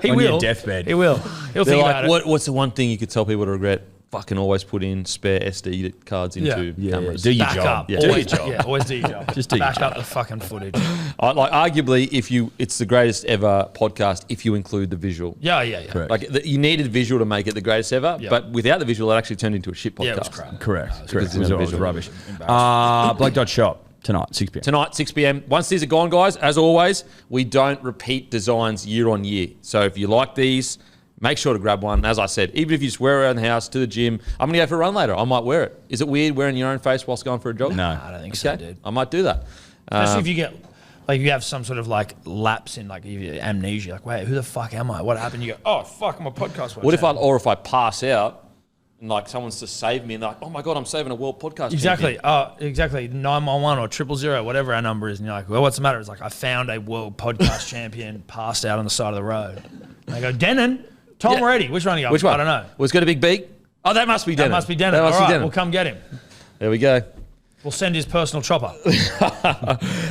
S2: He
S4: On
S2: will.
S4: your deathbed.
S2: He will. He'll
S3: They're
S2: think
S3: like,
S2: about it.
S3: what's the one thing you could tell people to regret? Fucking always put in spare SD cards into cameras.
S4: Do your
S2: Back
S4: job.
S2: up.
S4: Yeah.
S2: Always,
S4: Do your job.
S2: Yeah, always do your job.
S4: Just do your
S2: Back
S4: job.
S2: up the fucking footage.
S3: Like, arguably, it's the greatest ever podcast if you include the visual.
S2: Yeah.
S4: Correct.
S3: Like, you needed visual to make it the greatest ever,
S2: Yeah.
S3: but without the visual, it actually turned into a shit podcast.
S2: Yeah, it was crap.
S4: Correct.
S3: because
S4: It was
S3: of
S4: always
S3: visual.
S4: rubbish. Bloke.shop tonight, 6 p.m.
S3: Tonight, 6 p.m. Once these are gone, guys, as always, we don't repeat designs year on year. So if you like these, make sure to grab one. As I said, even if you just wear it around the house, to the gym, I'm going to go for a run later. I might wear it. Is it weird wearing your own face whilst going for a jog?
S4: No.
S2: I don't think so,
S3: Okay,
S2: dude.
S3: I might do that.
S2: Especially if you get, like, you have some sort of, like, lapse in, like, amnesia. Like, wait, who the fuck am I? What happened? You go, oh, fuck, I'm a podcast.
S3: What if I pass out and like someone's to save me and they're like, oh my God, I'm saving a world podcast.
S2: Exactly.
S3: champion.
S2: Exactly. 911 or 000, whatever our number is. And you're like, well, what's the matter? It's like, I found a world podcast champion passed out on the side of the road. And I go, Denon, Tom
S3: Yeah.
S2: or Eddie? Which one are you?
S3: Which one?
S2: I don't know.
S3: Well, it's got a big beak. Oh, that must be Denon.
S2: That must be Denon.
S3: That
S2: All
S3: must be
S2: right,
S3: Denon.
S2: we'll come get him.
S3: There we go.
S2: We'll send his personal chopper.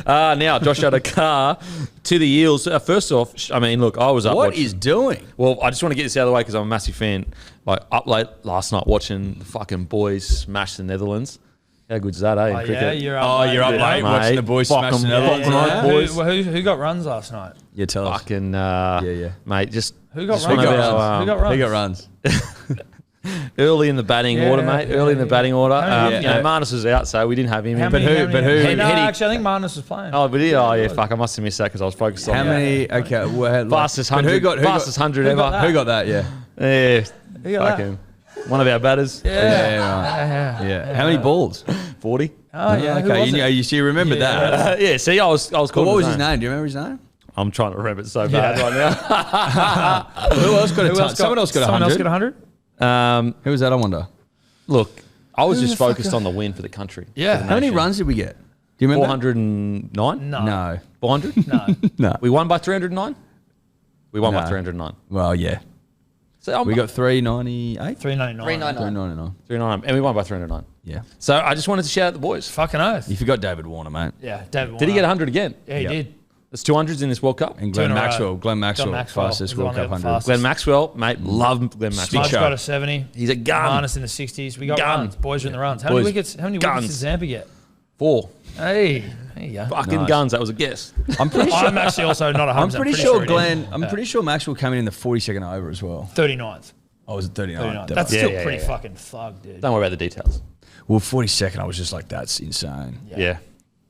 S3: Now, Josh Addo-Carr to the Eels. First off, I mean, look, I was up
S4: What
S3: watching.
S4: is doing?
S3: Well, I just want to get this out of the way because I'm a massive fan. Like, up late last night watching the fucking boys smash the Netherlands. How good's that, eh, in
S2: Oh,
S3: cricket?
S2: yeah, you're up.
S4: Oh, you're up late watching the boys
S3: Fuck
S4: smash
S3: 'em
S4: the Netherlands.
S3: up,
S2: Yeah.
S3: boys.
S2: Who got runs last night?
S4: Yeah, tell us.
S3: Fucking,
S4: yeah.
S3: mate, just
S2: Who got
S3: just
S2: runs?
S3: one of
S4: got
S3: our,
S4: runs?
S2: Who got runs?
S4: He got runs.
S3: early in the batting
S2: Yeah,
S3: order, mate. Early in the
S2: yeah.
S3: batting order.
S2: Yeah.
S3: You know, Marnus was out, so we didn't have him in.
S4: But who-
S2: Hey, no,
S3: Eddy-
S2: actually, I think Marnus was playing.
S3: Oh, but oh yeah, fuck! I must have missed that because I was focused on
S4: How many? Okay, well,
S3: fastest
S4: but
S3: 100, fastest 100
S2: who
S3: ever.
S2: got that?
S4: Who got that? Yeah.
S3: Yeah,
S2: Who got that?
S3: fucking one of our batters.
S4: Yeah. Yeah. How many balls?
S3: 40.
S2: Oh, yeah. Who
S4: Okay,
S2: was it?
S3: Oh,
S4: you remember that.
S3: Yeah, see, I was
S4: Well,
S3: called.
S4: what was his name? Do you remember his name?
S3: I'm trying to remember it so bad right
S4: Who else got a ton? Someone else got
S2: Someone else got
S4: 100.
S2: 100?
S3: now.
S4: Who was that? I wonder.
S3: Look, I was
S4: Who
S3: just
S4: the fuck
S3: focused on the win for the country.
S2: Yeah.
S3: For the
S4: How many
S3: nation.
S4: runs did we get? Do you remember?
S3: 409?
S2: No.
S4: No.
S3: 400?
S2: No.
S4: No.
S3: We won by 309? We won by
S4: No.
S3: 309.
S4: Well, yeah.
S3: So
S4: We got 398.
S2: 399.
S1: 399.
S4: 399.
S3: and we won by 309.
S4: Yeah.
S3: So I just wanted to shout out the boys.
S2: Fucking oath.
S4: You forgot David Warner, mate.
S2: Yeah, David
S3: Did he
S2: Warner.
S3: get 100 again?
S2: Yeah, he
S4: Yeah.
S2: did.
S3: There's 200s in this World Cup.
S4: And
S2: Two in
S4: Glenn
S2: a row.
S4: Maxwell. Glenn Maxwell,
S2: was
S4: fastest
S2: the
S4: World
S2: one
S4: Cup
S2: that had the
S4: 100.
S2: fastest.
S3: Glenn Maxwell, mate, love Glenn Maxwell.
S2: Smudge
S4: show.
S2: got a 70.
S3: He's a gun.
S2: Marnus in the 60s. We got
S3: Gun.
S2: runs. Boys are in the runs. How many
S3: Boys.
S2: wickets? How many
S3: Guns.
S2: wickets did Zampa get?
S3: 4.
S2: Hey, there you go.
S3: Fucking
S4: Nice.
S3: guns. That was a guess.
S4: I'm pretty sure.
S2: I'm actually also not 100%.
S4: I'm pretty sure
S2: he
S4: Glenn.
S2: did.
S4: I'm pretty sure Maxwell came in the 42nd over as well.
S2: 39th.
S4: Oh, was it 39?
S2: 39th. That's
S3: Yeah,
S2: still
S3: yeah,
S2: pretty
S3: yeah.
S2: fucking thug, dude.
S3: Don't worry about the details.
S4: Well, 42nd. I was just like, that's insane.
S3: Yeah.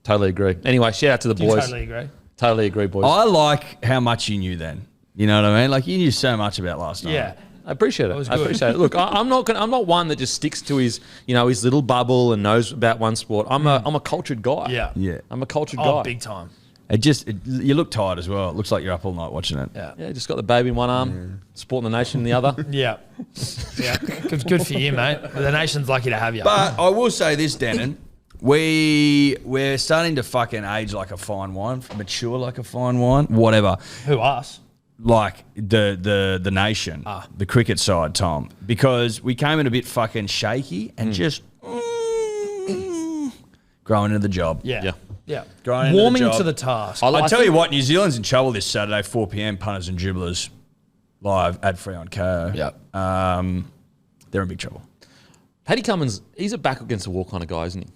S3: Totally agree. Anyway, shout out to the
S2: Do you
S3: boys.
S2: totally agree?
S3: Totally agree, boys.
S4: I like how much you knew then. You know what I mean? Like you knew so much about last night.
S2: Yeah.
S3: I appreciate it.
S2: was
S3: I
S2: good.
S3: appreciate it. Look, I'm not one that just sticks to his little bubble and knows about one sport. I'm a cultured guy.
S2: Yeah.
S4: Yeah.
S3: I'm a cultured
S2: Oh,
S3: guy.
S2: big time.
S4: You look tired as well. It looks like you're up all night watching it.
S2: Yeah.
S3: Yeah, just got the baby in one arm, supporting the nation in the other.
S2: Yeah. Yeah. Good for you, mate. The nation's lucky to have you.
S4: But I will say this, Denon. We're starting to fucking age like a fine wine, mature like a fine wine, whatever.
S2: Who, us?
S4: Like the nation, the cricket side, Tom, because we came in a bit fucking shaky and just growing into the job.
S2: Yeah.
S3: Yeah.
S2: Yeah.
S4: Growing into the
S2: Warming
S4: job.
S2: to the task.
S4: I tell you what, New Zealand's in trouble this Saturday, 4 p.m. Punters and Dribblers live at Free on Kaeo.
S2: Yeah.
S4: They're in big trouble.
S3: Paddy Cummins, he's a back against the wall kind of guy, isn't he?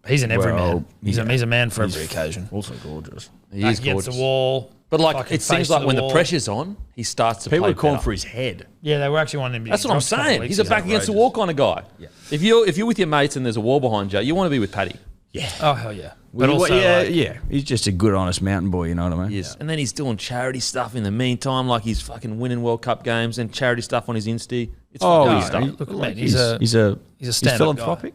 S2: He's an everyman.
S4: Well,
S2: He's a man for
S4: He's
S2: every occasion.
S4: Also gorgeous.
S3: He
S2: Back
S3: is
S2: against
S3: gorgeous.
S2: the wall.
S3: But like,
S2: fucking
S3: it seems
S2: face
S3: like
S2: to
S3: when the
S2: wall.
S3: pressure's on, he starts to
S4: People
S3: play
S4: are calling
S3: better.
S4: for his head.
S2: Yeah, they were actually wanting him to
S3: That's what I'm
S2: dropped a couple
S3: saying.
S2: weeks
S3: He's a
S2: ago.
S3: back against the wall kind of guy.
S4: Yeah.
S3: If you're with your mates and there's a wall behind you, you want to be with Paddy.
S2: Oh, hell yeah. But
S4: Well,
S2: also,
S4: yeah,
S2: like,
S4: yeah. He's just a good, honest mountain boy. You know what I mean?
S3: Yes. And then he's doing charity stuff in the meantime, like he's fucking winning World Cup games and charity stuff on his Insta. It's
S4: Oh,
S3: fucking
S4: yeah.
S3: stuff.
S2: Look,
S4: Like
S2: mate, he's a
S4: he's
S2: stand-up
S4: philanthropic.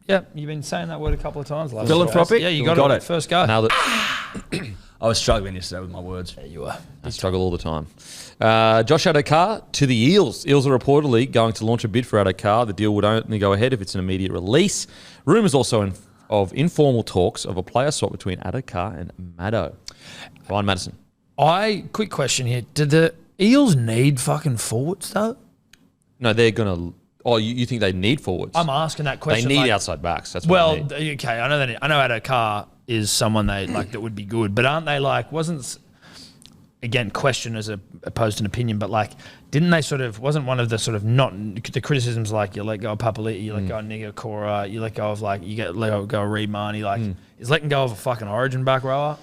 S2: Yeah, you've been saying that word a couple of times.
S4: Philanthropic?
S2: Yeah, you got it. First go.
S3: Nailed it.
S4: I was struggling yesterday with my words.
S2: There you are.
S3: I struggle all the time. Josh Addo-Carr to the Eels. Eels are reportedly going to launch a bid for Addo-Carr. The deal would only go ahead if it's an immediate release. Rumours also of informal talks of a player swap between Addo-Carr and Maddo. Ryan Madison.
S2: Quick question here. Did the Eels need fucking forwards, though?
S3: No, they're going to... Oh, you think they need forwards?
S2: I'm asking that question.
S3: They need outside backs. That's what they need.
S2: Okay, I know that. I know Addo-Carr is someone they like that would be good, but aren't they like? Again, question as opposed to an opinion, but like, didn't they sort of? Wasn't one of the sort of not the criticisms like you let go of Papali'i, you let go of Niga Cora, you let go of like let go of Reed Marnie, like is letting go of a fucking Origin back rower?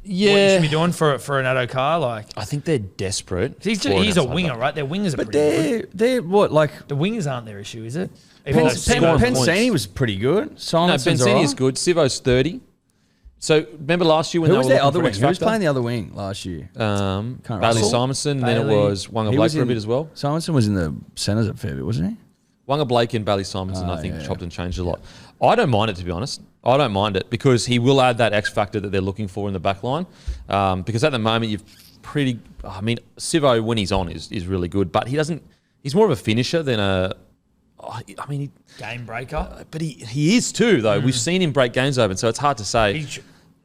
S3: Yeah,
S2: what you should be doing for an Addo-Carr, like
S3: I think they're desperate.
S2: He's a winger, right? Their wingers are
S4: But
S2: pretty good.
S4: they're what, like...
S2: The wingers aren't their issue, is it?
S4: Pensini was pretty good.
S3: No,
S4: Simonson's
S3: Pensini
S4: all
S3: is
S4: right.
S3: good. Sivo's 30. So remember last year when
S4: Who
S3: they
S4: was
S3: were
S4: their
S3: looking
S4: other
S3: for
S4: wing?
S3: X
S4: Who was
S3: Factor?
S4: playing the other wing last year?
S3: Bailey
S4: Russell?
S3: Simonson, then it
S2: Bailey.
S3: was Wanga
S4: He
S3: Blake
S4: was
S3: for a
S4: in-
S3: bit as well.
S4: Simonson was in the centres at fair bit, wasn't he?
S3: Wanga Blake and Bailey Simonson, I think,
S4: yeah.
S3: chopped and changed a lot. I don't mind it, to be honest. I don't mind it because he will add that X factor that they're looking for in the back line. Because at the moment, Sivo, when he's on, is really good, but he's more of a finisher than
S2: Game breaker.
S3: but he is too, though. We've seen him break games open, so it's hard to say.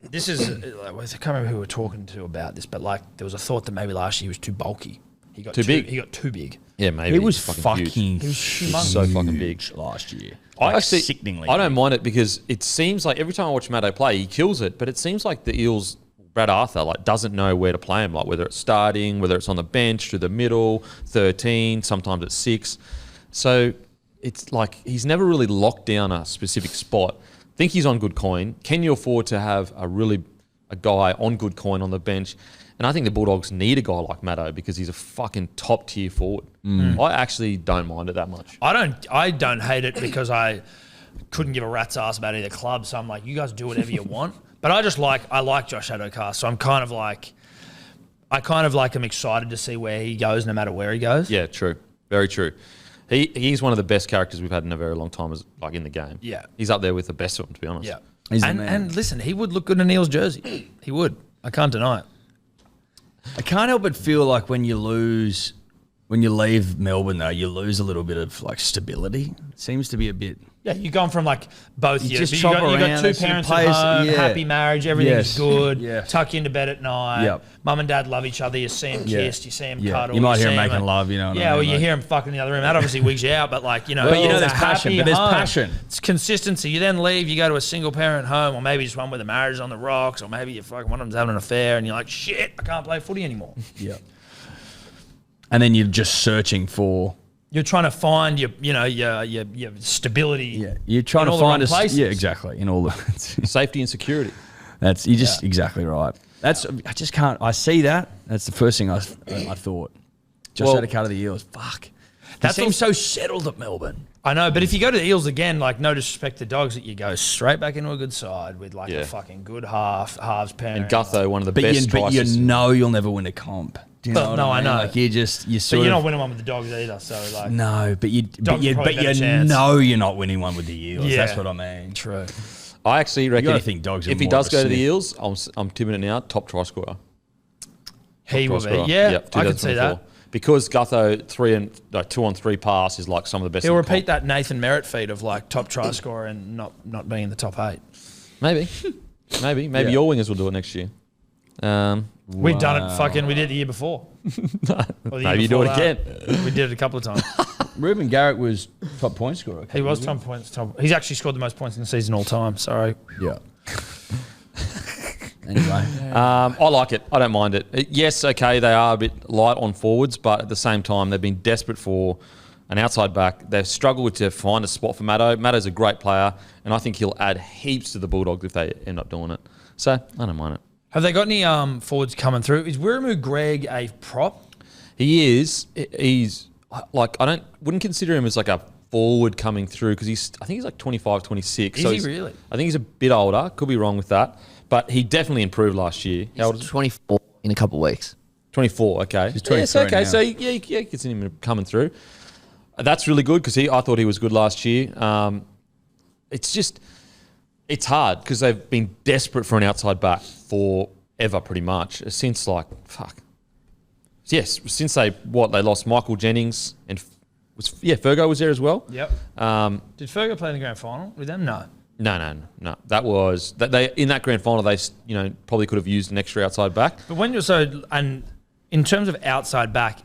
S2: This is, I can't remember who we were talking to about this, but like there was a thought that maybe last year he was too bulky. He got
S3: Too big?
S2: He got too big.
S3: Yeah, maybe.
S4: He was
S3: He's
S4: fucking
S3: huge.
S2: He was humongous.
S3: So fucking big.
S4: last year.
S3: I actually,
S4: sickeningly.
S3: I don't mind it because it seems like every time I watch Maddo play, he kills it. But it seems like the Eels, Brad Arthur, like doesn't know where to play him. Like whether it's starting, whether it's on the bench, through the middle, 13, sometimes at 6. So it's like he's never really locked down a specific spot. Think he's on good coin. Can you afford to have a guy on good coin on the bench? And I think the Bulldogs need a guy like Maddo because he's a fucking top tier forward. I actually don't mind it that much.
S2: I don't hate it because I couldn't give a rat's ass about either club. So I'm like, you guys do whatever you want. But I like Josh Addo-Carr. So I'm kind of like, I'm excited to see where he goes no matter where he goes.
S3: Yeah, true. Very true. He's one of the best characters we've had in a very long time, like in the game.
S2: Yeah.
S3: He's up there with the best of them, to be honest.
S2: Yeah.
S4: He's the man.
S2: And listen, he would look good in a Eels jersey. He would. I can't deny it.
S4: I can't help but feel like when you leave Melbourne, though, you lose a little bit of like stability. It seems to be a bit.
S2: Yeah, you're going from like both.
S4: You
S2: You
S4: just
S2: you
S4: chop
S2: got
S4: around,
S2: two
S4: they sort of
S2: parents
S4: plays-
S2: at home,
S4: yeah.
S2: happy marriage, everything's
S4: Yes.
S2: good.
S4: Yeah.
S2: Tuck into bed at night.
S4: Yep.
S2: Mum and dad love each other. You see them
S4: Yeah.
S2: kiss. You see them
S4: Yeah.
S2: cuddle.
S4: You might hear
S2: see
S4: 'em
S2: 'em,
S4: making love, you know what I
S2: Yeah,
S4: mean,
S2: well, you
S4: like-
S2: hear them fucking in the other room. That obviously wigs you out, but like you know,
S4: But you know
S2: it's
S4: there's
S2: a
S4: passion,
S2: happy
S4: but there's
S2: home.
S4: passion.
S2: It's consistency. You then leave. You go to a single parent home, or maybe just one where the marriage is on the rocks, or maybe you fucking one of them's having an affair, and you're like, shit, I can't play footy anymore.
S4: Yeah. And then you're just searching for.
S2: You're trying to find your stability.
S4: Yeah. You're trying
S2: in
S4: to
S2: all the
S4: find
S2: wrong places.
S4: Yeah, exactly. In all the.
S3: Safety and security.
S4: That's you just exactly right. I just can't. I see that. That's the first thing I thought. Just
S3: Well-
S4: Addo-Carr to the Eels. Fuck.
S2: That
S4: That seems so settled at Melbourne.
S2: I know, but if you go to the Eels again, like no disrespect to Dogs, that you go straight back into a good side with like
S3: Yeah.
S2: a fucking good halves pairing.
S3: And Gutho, one of the
S4: But
S3: best
S4: you
S3: tries.
S4: know you'll never win a comp. Do you know
S2: Well,
S4: what
S2: no, I
S4: I mean?
S2: know.
S4: Like you
S2: But
S4: sort
S2: you're
S4: of.
S2: not winning one with the Dogs either, so like
S4: No, but you
S2: Dogs probably better chance.
S4: know you're not winning one with the Eels.
S2: Yeah.
S4: That's what I mean.
S2: true.
S3: I actually reckon
S4: gotta think Dogs are
S3: if he
S4: more
S3: does
S4: of a
S3: go to the
S4: sniff.
S3: Eels, I'm tipping it now, top try scorer.
S2: He
S3: Try
S2: will be.
S3: scorer.
S2: Yeah,
S3: Yep,
S2: I can see
S3: 2024.
S2: that.
S3: Because Gutho 2-on-3 pass is like some of the best.
S2: He'll
S3: in the
S2: repeat
S3: comp.
S2: that Nathan Merritt feat of like top try scorer and not being in the top 8.
S3: Maybe
S4: Yeah.
S3: your wingers will do it next year.
S2: We've done it. Fucking, we did it the year before. Or the year
S3: Maybe you do
S2: before
S3: it
S2: that.
S3: again.
S2: We did it a couple of times.
S4: Ruben Garrick was top point scorer.
S2: He was top points. He's actually scored the most points in the season all time. Sorry.
S4: Yeah. Anyway.
S3: I like it. I don't mind it. Yes, okay, they are a bit light on forwards, but at the same time, they've been desperate for an outside back. They've struggled to find a spot for Maddo. Maddo's a great player, and I think he'll add heaps to the Bulldogs if they end up doing it. So I don't mind it.
S2: Have they got any forwards coming through? Is Wiremu Greg a prop?
S3: He is. He's like wouldn't consider him as like a forward coming through because I think he's like 25, 26.
S2: Is
S3: so
S2: he
S3: he's-
S2: really?
S3: I think he's a bit older. Could be wrong with that, but he definitely improved last year. How old is
S1: He's
S3: he?
S1: 24 in a couple of weeks.
S3: 24, okay.
S4: He's
S3: Yes,
S4: 23
S3: okay.
S4: now.
S3: So, yeah, you can see him coming through. That's really good because I thought he was good last year. it's hard because they've been desperate for an outside back forever, pretty much since since they lost Michael Jennings and Fergo was there as well.
S2: Yep. Did Fergo play in the grand final with them? No.
S3: No. That was they in that grand final. They probably could have used an extra outside back.
S2: But when you're and in terms of outside back,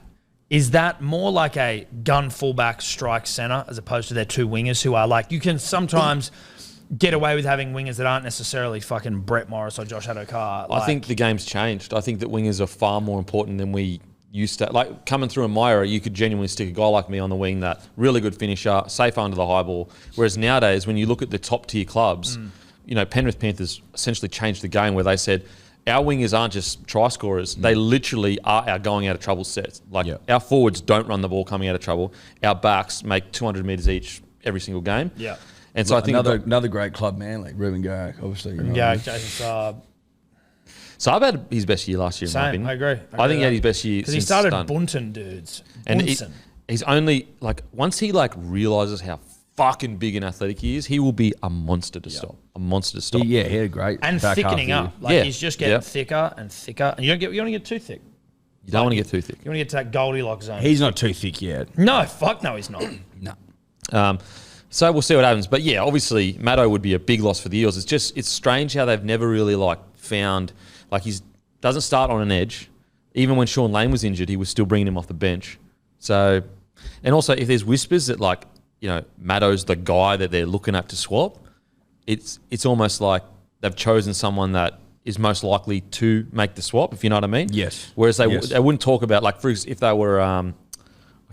S2: is that more like a gun fullback strike centre as opposed to their two wingers who are like you can sometimes get away with having wingers that aren't necessarily fucking Brett Morris or Josh Addo-Carr?
S3: I think the game's changed. I think that wingers are far more important than we used to. Like coming through in my era, you could genuinely stick a guy like me on the wing, that really good finisher, safe under the high ball. Whereas nowadays, when you look at the top tier clubs, Penrith Panthers essentially changed the game where they said, our wingers aren't just try scorers. They literally are our going out of trouble sets. Like our forwards don't run the ball coming out of trouble. Our backs make 200 metres each every single game.
S2: Yeah.
S3: And so I think
S4: another great club man, like Ruben Garrick, obviously.
S2: Jason Saab.
S3: Saab had his best year last year, in my opinion.
S2: I agree.
S3: I think he had his best year
S2: because he started bunting dudes.
S3: And he's only once he realises how fucking big and athletic he is, he will be a monster to stop. A monster to stop.
S4: He had a great
S2: and
S4: back
S2: thickening
S4: half
S2: up. He's just getting thicker and thicker. And you don't want to get too thick.
S3: You don't want to get too thick.
S2: You want to get to that Goldilocks zone.
S4: He's not too thick yet.
S2: No, fuck no, he's not.
S4: No.
S3: So we'll see what happens. But yeah, obviously Maddo would be a big loss for the Eels. It's strange how they've never really found he doesn't start on an edge. Even when Sean Lane was injured, he was still bringing him off the bench. So, and also if there's whispers that Maddo's the guy that they're looking at to swap, it's almost like they've chosen someone that is most likely to make the swap, if you know what I mean.
S4: Yes.
S3: Whereas they wouldn't talk about if they were I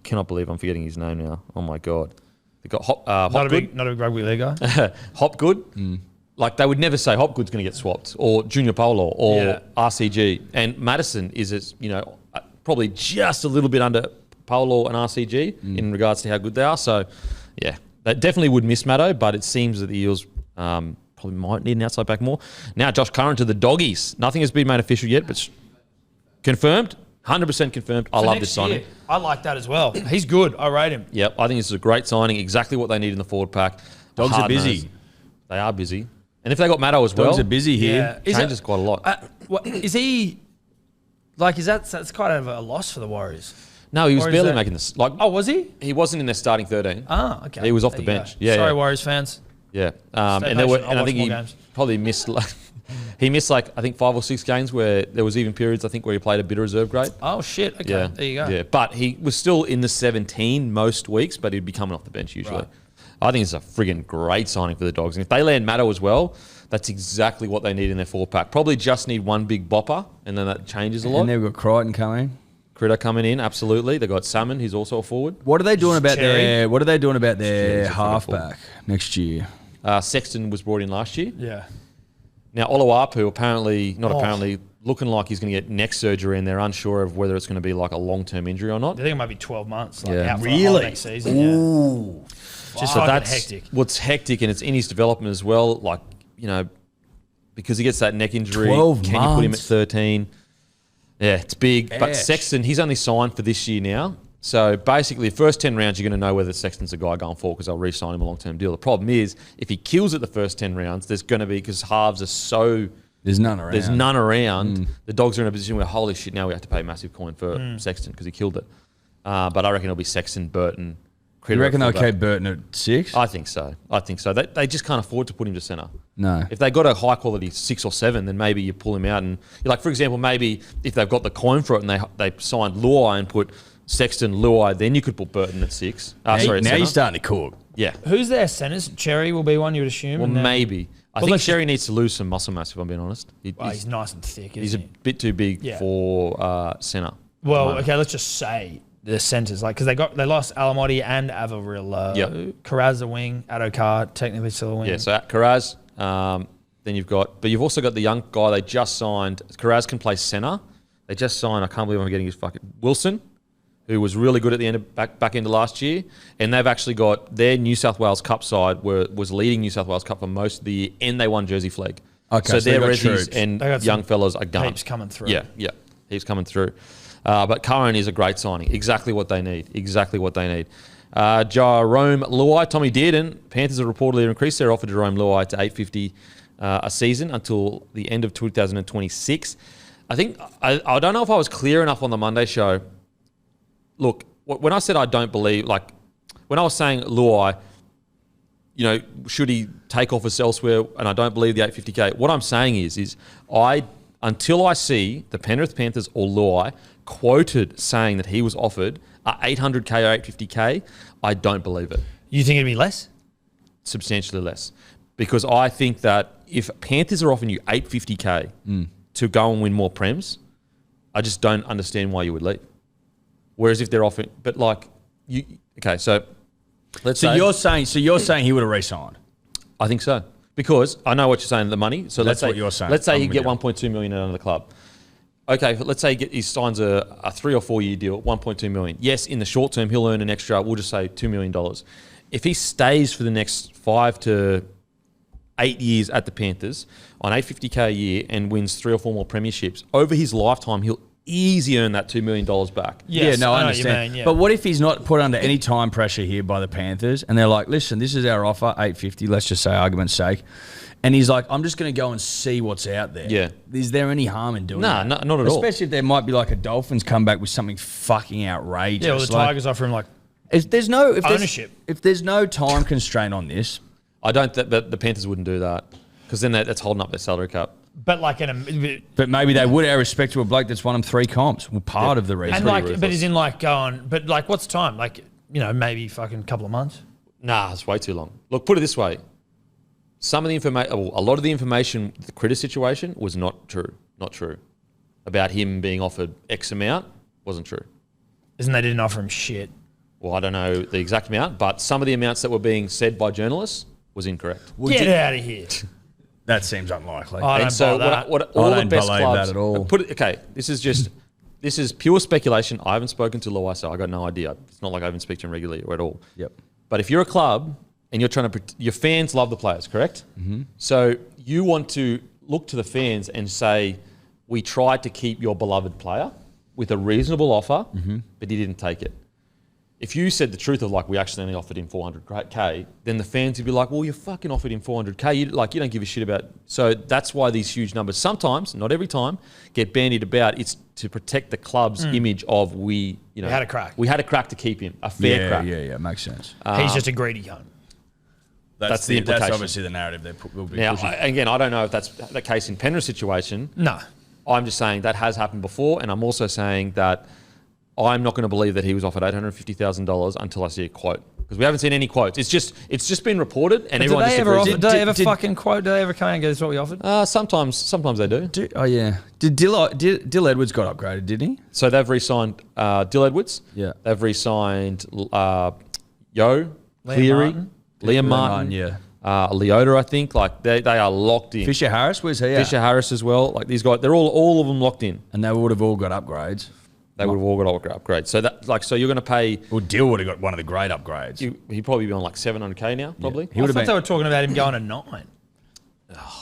S3: cannot believe I'm forgetting his name now. Oh my god. They got Hopgood.
S2: Not a big rugby league guy.
S3: Hopgood. They would never say Hopgood's going to get swapped, or Junior Polo, or RCG. And Madison is, probably just a little bit under Polo and RCG in regards to how good they are. So, yeah, they definitely would miss Maddo, but it seems that the Eels probably might need an outside back more. Now, Josh Curran to the Doggies. Nothing has been made official yet, but confirmed. 100% confirmed. I love this signing.
S2: I like that as well. He's good. I rate him.
S3: Yep, I think this is a great signing. Exactly what they need in the forward pack.
S4: Dogs are busy.
S3: They are busy. And if they got Maddo as well,
S4: Dogs are busy here.
S3: Changes quite a lot.
S2: Is he that's kind of a loss for the Warriors?
S3: No, he was barely making this.
S2: Was he?
S3: He wasn't in their starting 13.
S2: Ah, okay.
S3: He was off the bench. Yeah.
S2: Sorry, Warriors fans.
S3: Yeah.
S2: And I think
S3: he probably missed he missed I think 5 or 6 games where there was even periods I think where he played a bit of reserve grade.
S2: Oh shit. Okay.
S3: Yeah.
S2: There you go.
S3: Yeah. But he was still in the 17 most weeks, but he'd be coming off the bench usually.
S2: Right.
S3: I think it's a friggin' great signing for the Dogs. And if they land Maddo as well, that's exactly what they need in their 4-pack. Probably just need one big bopper, and then that changes a lot.
S4: And they've got Crichton coming.
S3: Critter coming in, absolutely. They've got Salmon, who's also a forward.
S4: What are they doing about their halfback next year?
S3: Sexton was brought in last year.
S2: Yeah.
S3: Now, Oluwapu apparently looking like he's going to get neck surgery, and they're unsure of whether it's going to be a long-term injury or not.
S2: I think it might be 12 months.
S3: Yeah.
S2: Out for the whole next season.
S4: Ooh.
S2: Yeah. Just fucking hectic.
S3: What's hectic, and it's in his development as well. Because he gets that neck injury.
S4: 12
S3: Can
S4: months.
S3: you put him at 13? Yeah, it's big. But
S4: Ash.
S3: Sexton, he's only signed for this year now. So basically, the first 10 rounds, you're going to know whether Sexton's a guy going forward because they'll re-sign him a long-term deal. The problem is, if he kills it the first 10 rounds, there's going to be, because halves are so...
S4: There's none around.
S3: The Dogs are in a position where, holy shit, now we have to pay a massive coin for Sexton because he killed it. But I reckon it'll be Sexton, Burton, Critter.
S4: You reckon they'll keep Burton at 6?
S3: I think so. They just can't afford to put him to centre.
S4: No.
S3: If they got a high quality 6 or 7, then maybe you pull him out and for example, maybe if they've got the coin for it and they signed Luai and put Sexton, Luai, then you could put Burton at 6.
S4: Now you're starting to cook.
S3: Yeah.
S2: Who's their centres? Cherry will be one, you would assume.
S3: Well, maybe. I think Sherry needs to lose some muscle mass, if I'm being honest.
S2: He's nice and thick,
S3: He's a bit too big for centre.
S2: Well, okay, let's just say the centres, because they lost Alamotti and Avarillo.
S3: Yep.
S2: Carraz a wing, Addo-Carr technically still a wing.
S3: Yeah, so Carraz, then you've also got the young guy they just signed. Carraz can play centre. They just signed, I can't believe I'm getting his Wilson, who was really good at the end of back end of last year. And they've actually got their New South Wales Cup side was leading New South Wales Cup for most of the year, and they won Jersey Flag.
S4: Okay,
S3: so their
S4: they got
S3: Rezzies
S4: troops.
S3: and young fellas are going.
S2: Heaps coming through.
S3: Yeah, he's coming through. But Curran is a great signing. Exactly what they need. Jarome Luai, Tommy Dearden. Panthers have reportedly increased their offer to Jarome Luai to $850 a season until the end of 2026. I think, I don't know if I was clear enough on the Monday show. Look, when I said I don't believe, like, when I was saying Luai, you know, should he take offers elsewhere, and I don't believe the $850K, what I'm saying is until I see the Penrith Panthers or Luai quoted saying that he was offered a $800K or $850K, I don't believe it.
S2: You think it'd be less?
S3: Substantially less. Because I think that if Panthers are offering you $850K to go and win more prems, I just don't understand why you would leave. Whereas if they're offering, but like, okay, so let's say.
S4: You're saying he would have re-signed?
S3: I think so. Because I know what you're saying, the money. So
S4: That's what you're saying.
S3: Let's say he get $1.2 million out of the club. Okay, let's say he signs a 3 or 4 year deal, $1.2 million. Yes, in the short term, he'll earn an extra, we'll just say $2 million. If he stays for the next 5 to 8 years at the Panthers on $850K a year and wins 3 or 4 more premierships, over his lifetime, he'll easy earn that $2 million back.
S4: Yeah,
S2: Yes,
S4: no, I
S2: know what you
S4: understand.
S2: mean, yeah.
S4: But what if he's not put under any time pressure here by the Panthers and they're like, listen, this is our offer, $850, let's just say argument's sake. And he's like, I'm just going to go and see what's out there.
S3: Yeah.
S4: Is there any harm in doing that?
S3: No, not at all.
S4: Especially if there might be like a Dolphins come back with something fucking outrageous.
S2: Yeah, well, the Tigers offer him like
S4: There's no
S2: ownership.
S4: If there's no time constraint on this,
S3: I don't, but the Panthers wouldn't do that because then that's holding up their salary cap.
S2: but like
S4: but maybe they would, out of respect to a bloke that's won them 3 comps. Well, part of the reason.
S2: and like, but he's in like going, but like, what's time? Like, you know, maybe fucking couple of months.
S3: Nah, it's way too long. Look, put it this way. Some of the information, a lot of the information, the Critter situation was not true. Not true. About him being offered X amount wasn't true.
S2: Isn't they didn't offer him shit?
S3: Well, I don't know the exact amount, but some of the amounts that were being said by journalists was incorrect.
S2: Get out of here.
S4: That seems unlikely.
S2: I don't
S3: And so
S2: buy that.
S3: what all
S4: I
S3: the
S4: don't
S3: best
S4: believe
S3: clubs
S4: that at all.
S3: Okay, this is pure speculation. I haven't spoken to Luai, so I got no idea. It's not like I even speak to him regularly or at all.
S4: Yep.
S3: But if you're a club and you're trying to, your fans love the players, correct? Mm-hmm. So you want to look to the fans and say, we tried to keep your beloved player with a reasonable offer, but he didn't take it. If you said the truth of like, we actually only offered him $400K, then the fans would be like, well, you fucking offered him $400K. You don't give a shit about. So that's why these huge numbers sometimes, not every time, get bandied about. It's to protect the club's image of we had
S2: a crack.
S3: We had a crack to keep him, a fair crack.
S4: Yeah, makes sense.
S2: He's just a greedy cunt.
S3: That's the implication.
S4: That's obviously the narrative they'll be
S3: Now,
S4: pushing.
S3: again, I don't know if that's the case in Penrith's situation.
S2: No.
S3: I'm just saying that has happened before, and I'm also saying that I'm not going to believe that he was offered $850,000 until I see a quote, because we haven't seen any quotes. It's just been reported, and everyone just agrees.
S2: Do they ever fucking quote? Do they ever come out and go, "This is what we offered"?
S3: Sometimes they do.
S4: Did Dill Edwards got upgraded, didn't he?
S3: So they've re-signed Dill Edwards.
S4: Yeah.
S3: They've re-signed Yo, Cleary, Liam Martin.
S4: Yeah.
S3: Leota, I think. Like they are locked in.
S4: Fisher Harris, where's he at?
S3: Fisher Harris as well. Like these guys, they're all of them locked in.
S4: And they would have all got upgrades.
S3: They would have all got upgrades. So you're going to pay.
S4: Well, Dill would have got one of the great upgrades.
S3: He'd probably be on like $700K now, probably.
S4: He would have
S2: I thought
S4: been.
S2: they were talking about him going to 9.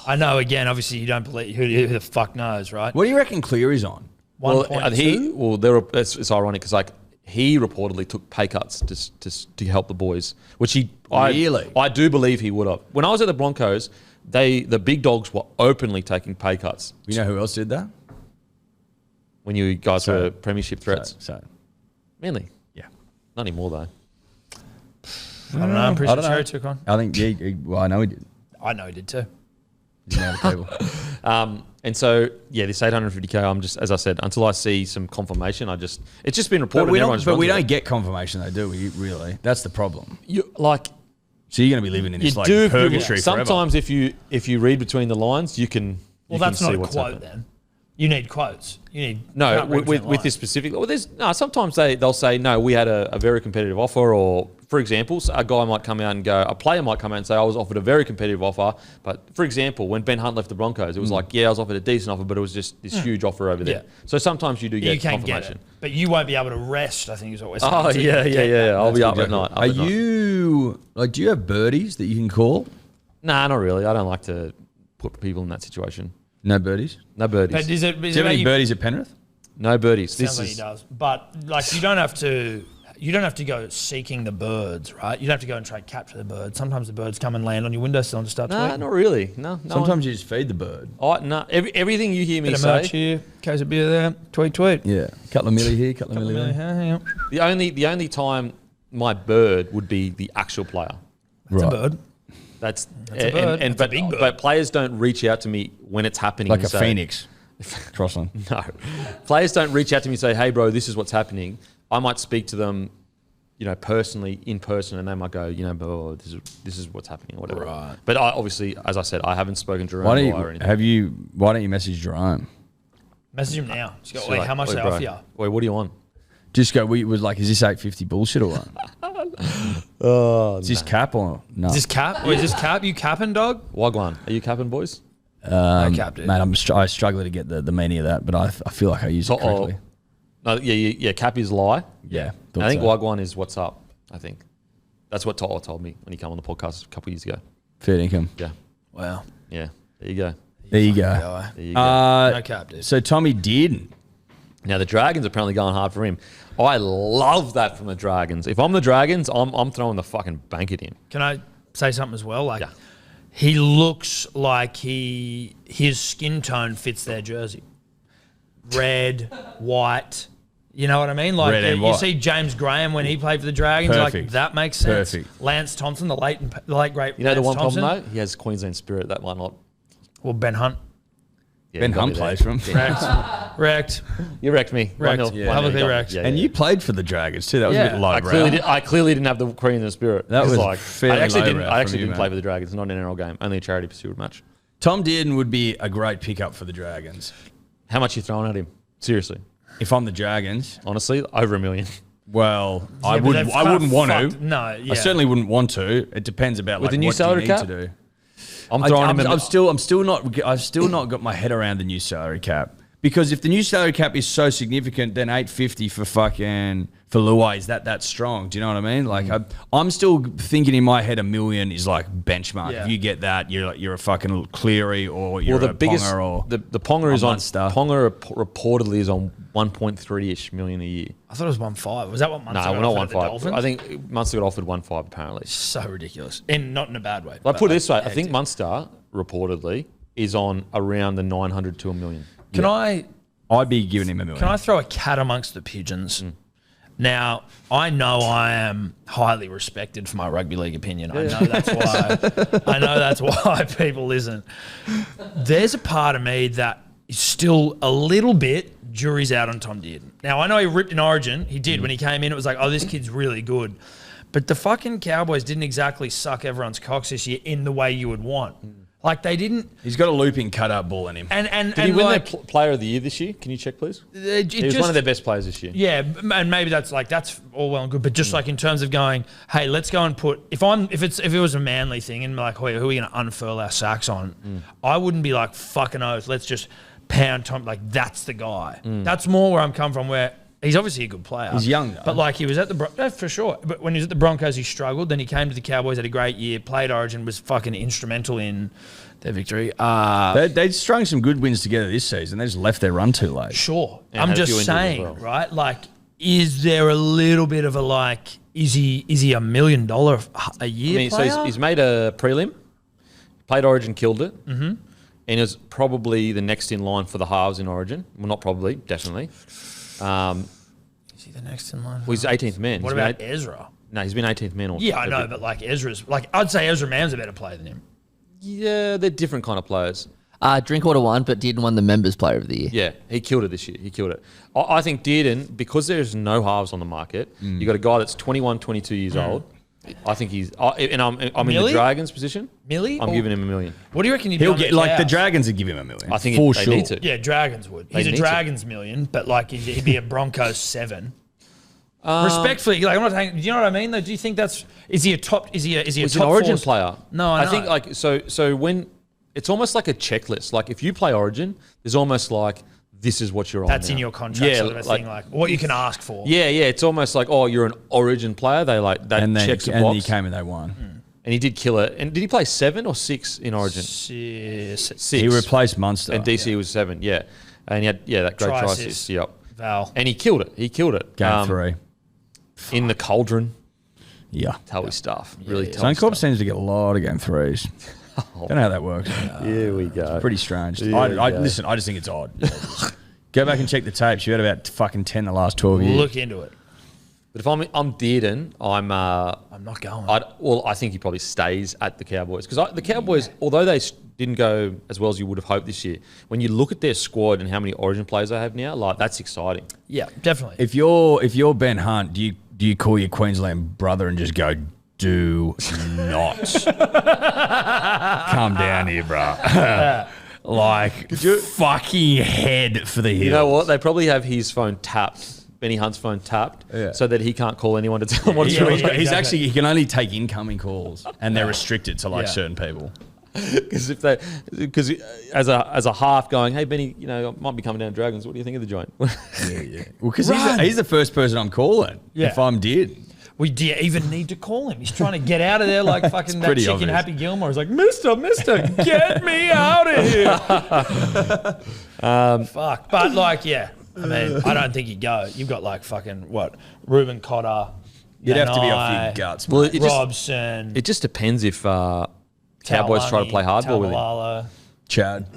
S2: I know. Again, obviously, you don't believe who the fuck knows, right?
S4: What do you reckon Cleary's on?
S2: 1.2.
S3: It's ironic because like he reportedly took pay cuts to help the boys, which
S4: Really?
S3: I do believe he would have. When I was at the Broncos, the big dogs were openly taking pay cuts.
S4: You know who else did that?
S3: When you guys were premiership threats.
S4: So
S3: Manly.
S4: yeah.
S3: Not anymore though.
S2: I don't know. I'm pretty
S4: I don't
S2: sure
S4: know.
S2: he took on.
S4: I think, well, I know he did.
S2: I know he did too.
S4: The amount of people.
S3: And so, yeah, this $850K, I'm just, as I said, until I see some confirmation, it's just been reported.
S4: But we
S3: and
S4: don't get confirmation though, do we? Really? That's the problem.
S3: So
S4: you're going to be living in this like
S3: do,
S4: purgatory forever.
S3: sometimes if you read between the lines, you can.
S2: Well,
S3: you
S2: that's
S3: can
S2: not
S3: see
S2: a
S3: what's
S2: quote
S3: happening.
S2: then. You need quotes. You need
S3: No, with this specific. Well, sometimes they'll say no. We had a very competitive offer, or for example, a guy might come out and go. A player might come out and say, I was offered a very competitive offer. But for example, when Ben Hunt left the Broncos, it was like, yeah, I was offered a decent offer, but it was just this huge offer over there.
S2: Yeah.
S3: So sometimes you do get
S2: you can
S3: confirmation.
S2: get it, but you won't be able to rest. I think is what we're saying.
S3: Oh yeah. I'll be up at night.
S4: Are you like? Do you have birdies that you can call?
S3: Nah, not really. I don't like to put people in that situation.
S4: No birdies.
S3: No birdies.
S2: But is it?
S4: Do you have any birdies at Penrith?
S3: No birdies.
S2: Sounds like he does. But like, you don't have to. you don't have to go seeking the birds, right? You don't have to go and try to capture the birds. Sometimes the birds come and land on your windowsill and just start
S3: No,
S2: tweeting.
S3: not really. No.
S4: Sometimes you just feed the bird.
S3: No. Everything you hear me
S2: Bit of
S3: say.
S2: merch here, case of beer there, tweet.
S4: Yeah, couple of milli here, couple of milli there.
S3: The only time my bird would be the actual player.
S2: That's a bird.
S3: That's
S2: a bird. That's a big bird.
S3: But players don't reach out to me when it's happening.
S4: Like
S3: and
S4: a
S3: say,
S4: phoenix. Crossland.
S3: No, players don't reach out to me and say, "Hey, bro, this is what's happening." I might speak to them, personally, in person, and they might go, "Bro, this is what's happening," or whatever.
S2: Right.
S3: But I, obviously, as I said, I haven't spoken to Jarome
S4: Why
S3: Luai or anything.
S4: Why don't you message Jerome?
S2: Message him now. Just go,
S3: So
S2: wait,
S3: like,
S2: how much
S3: "Oi,
S2: they
S3: bro,
S2: offer you?
S3: Wait, what do you want?
S4: Just go. We was like, is this 850 bullshit or what?
S3: Oh,
S4: Is this cap or no?
S2: Is this cap? Or is this cap? You capping, dog?
S3: Wagwan, are you capping, boys?
S2: I capped it.
S4: Man, I struggle to get the meaning of that, but I feel like I use it correctly.
S3: No, yeah. Cap is lie.
S4: Yeah,
S3: I think
S4: so.
S3: Wagwan is what's up. I think that's what To'o told me when he came on the podcast a couple of years ago.
S4: Fair income.
S3: Yeah,
S2: Wow.
S3: yeah. There you go.
S4: There you go.
S2: Guy.
S3: There you go.
S2: No cap, dude.
S4: So Tommy Dearden.
S3: Now the Dragons are apparently going hard for him. I love that from the Dragons. If I'm the Dragons, I'm throwing the fucking bank at him.
S2: Can I say something as well? Like,
S3: Yeah.
S2: he looks like his skin tone fits their jersey. Red, white. You know what I mean? Like,
S4: Red and
S2: you
S4: white.
S2: see James Graham when he played for the Dragons. Like,
S4: Perfect.
S2: that makes sense.
S4: Perfect.
S2: Lance Thompson, the late great.
S3: You know the
S2: Lance
S3: one
S2: Thompson?
S3: problem though, he has Queensland spirit. That might not.
S2: Well, Ben Hunt.
S3: Yeah,
S4: Ben
S3: you got
S4: Hunt
S3: me there.
S4: plays for him.
S2: Wrecked.
S3: You wrecked me.
S2: Wrecked.
S3: 1-0.
S2: Yeah, publicly
S3: you got me.
S2: wrecked.
S3: Yeah,
S4: And
S3: yeah.
S4: you played for the Dragons too. That was a
S2: Yeah.
S4: bit low,
S3: I clearly didn't have the Queensland spirit.
S4: That
S3: It's
S4: was fairly
S3: I actually
S4: lowbrow from you,
S3: didn't
S4: mate.
S3: play for the Dragons. Not an NRL game. Only a charity pursuit match.
S4: Tom Dearden would be a great pickup for the Dragons.
S3: How much you throwing at him? Seriously,
S4: If I'm the Dragons,
S3: honestly, over $1 million.
S4: well, I
S2: Yeah, but they've
S4: wouldn't want
S2: fucked-
S4: to.
S2: No, yeah.
S4: I certainly wouldn't want to. It depends about
S3: With
S4: like
S3: the new
S4: what do you
S3: salary
S4: need
S3: cap?
S4: to do.
S3: I'm throwing him.
S4: I've still not got my head around the new salary cap. Because if the new salary cap is so significant, then 850 for Luai, is that strong? Do you know what I mean? Like I'm still thinking in my head $1 million is like benchmark.
S2: Yeah.
S4: If you get that, you're a fucking Cleary or you're
S3: Well, the
S4: a
S3: biggest,
S4: Ponga or
S3: the Ponga is on.
S4: Munster.
S3: Ponga reportedly is on 1.3-ish million a year.
S2: I thought it was 1.5. Was that what Munster
S3: No,
S2: got
S3: we're not
S2: offered at the
S3: 1.5.
S2: Dolphins?
S3: I think Munster got offered 1.5 apparently.
S2: So ridiculous. And not in a bad way.
S3: Like, put it this way, I
S2: hectic.
S3: think Munster reportedly is on around the 900 to $1 million.
S4: I'd be giving him $1 million.
S2: Can I throw a cat amongst the pigeons? Now, I know I am highly respected for my rugby league opinion. I know that's why people listen. There's a part of me that is still a little bit jury's out on Tom Dearden. Now, I know he ripped in Origin. He did. When he came in, it was like, oh, this kid's really good. But the fucking Cowboys didn't exactly suck everyone's cocks this year in the way you would want. Like, they didn't.
S4: He's got a looping cut-up ball in him.
S2: And
S3: Did he win
S2: like,
S3: their Player of the Year this year? Can you check, please?
S2: he
S3: He was one of their best players this year.
S2: Yeah, and maybe that's all well and good, but just like in terms of going, hey, let's go and put if it was a Manly thing and like, who are we going to unfurl our sacks on? I wouldn't be like fucking oath. Let's just pound Tom. Like that's the guy. That's more where I'm coming from. Where he's obviously a good player.
S4: He's young though.
S2: but like he was at for sure. But when he was at the Broncos, he struggled. Then he came to the Cowboys, had a great year, played Origin, was fucking instrumental in their victory.
S4: They strung some good wins together this season. They just left their run too late.
S2: Sure.
S3: And
S2: I'm
S3: had a few
S2: just
S3: injuries as
S2: saying,
S3: well.
S2: right? Like, is there a little bit of a like, is he $1 million a year
S3: I mean,
S2: player?
S3: so he's made a prelim, played Origin, killed it, and is probably the next in line for the halves in Origin. Well, not probably, definitely.
S2: Is he the next in line?
S3: Well, he's 18th man.
S2: What
S3: He's
S2: about
S3: been
S2: Ezra?
S3: No, he's been 18th man.
S2: Yeah, I know, but like Ezra's, like I'd say Ezra Mann's a better player than him.
S3: Yeah, they're different kind of players.
S1: Drinkwater won, but Dearden won the Members Player of the Year.
S3: Yeah, he killed it this year. He killed it. I think Dearden, because there's no halves on the market, you got a guy that's 21, 22 years old. I think he's, and I'm in the
S2: Millie?
S3: Dragons position.
S2: Millie?
S3: I'm
S2: Or-
S3: giving him $1 million.
S2: What do you reckon he'd
S4: He'll
S2: be on
S4: get like the
S2: Cows?
S4: Dragons would give him $1 million.
S3: I think
S4: for
S3: they
S4: sure.
S3: need to.
S2: Yeah, Dragons would. He's a
S3: need to.
S2: Dragons million, but like he'd be a Broncos 7. Respectfully, like I'm not saying. Do you know what I mean? Though, do you think that's is he a top? Is he a
S3: He's
S2: top
S3: an Origin
S2: four?
S3: player.
S2: No, I know.
S3: think like so when it's almost like a checklist. Like if you play Origin, there's almost like this is what you're on.
S2: That's
S3: now.
S2: in your contract,
S3: Yeah,
S2: sort of a thing, like what you can ask for.
S3: yeah. It's almost like you're an Origin player. They like that
S4: And then
S3: checks a
S4: and
S3: box.
S4: he came and they won.
S3: And he did kill it. And did he play 7 or 6 in Origin?
S2: 6.
S3: 6.
S4: He replaced Munster.
S3: And DC was 7. Yeah, and he had that great
S2: Try
S3: try
S2: assist.
S3: assist. Yep.
S2: Val.
S3: And he killed it. He killed it.
S4: Game 3.
S3: in the cauldron.
S4: Yeah.
S3: Telly stuff. Really telly
S4: Suncorp
S3: stuff.
S4: seems to get a lot of game threes. Don't know how that works.
S3: Here we go.
S4: Pretty strange.
S3: Yeah,
S4: Listen, I just think it's odd. Go back and check the tapes. You had about fucking 10 the last 12 years.
S2: Look into it.
S3: But if I'm Dearden, I'm
S2: not going.
S3: I think he probably stays at the Cowboys because the Cowboys, although they didn't go as well as you would have hoped this year, when you look at their squad and how many Origin players they have now, like that's exciting.
S2: Yeah, definitely.
S4: If you're Ben Hunt, do you call your Queensland brother and just go, do not come down here, bro? Like fucking head for the Eels.
S3: You know what? They probably have his phone tapped. Benny Hunt's phone tapped, so that he can't call anyone to tell him what to do.
S2: Exactly.
S4: He can only take incoming calls, and they're restricted to like certain people.
S3: Because as a half going, hey Benny, I might be coming down Dragons. What do you think of the joint?
S4: Well, because he's the first person I'm calling.
S2: Yeah.
S4: If I'm did.
S2: Do you even need to call him? He's trying to get out of there like fucking that
S4: pretty
S2: chicken
S4: obvious.
S2: Happy Gilmore. He's like, Mister, get me out of here. Fuck. But like, yeah. I mean, I don't think you go. You've got like fucking Ruben Cotter.
S4: You'd have to be off your guts.
S3: Well,
S4: Mate.
S2: Robson.
S3: It just depends if Cowboys try to play hardball with him.
S4: Chad.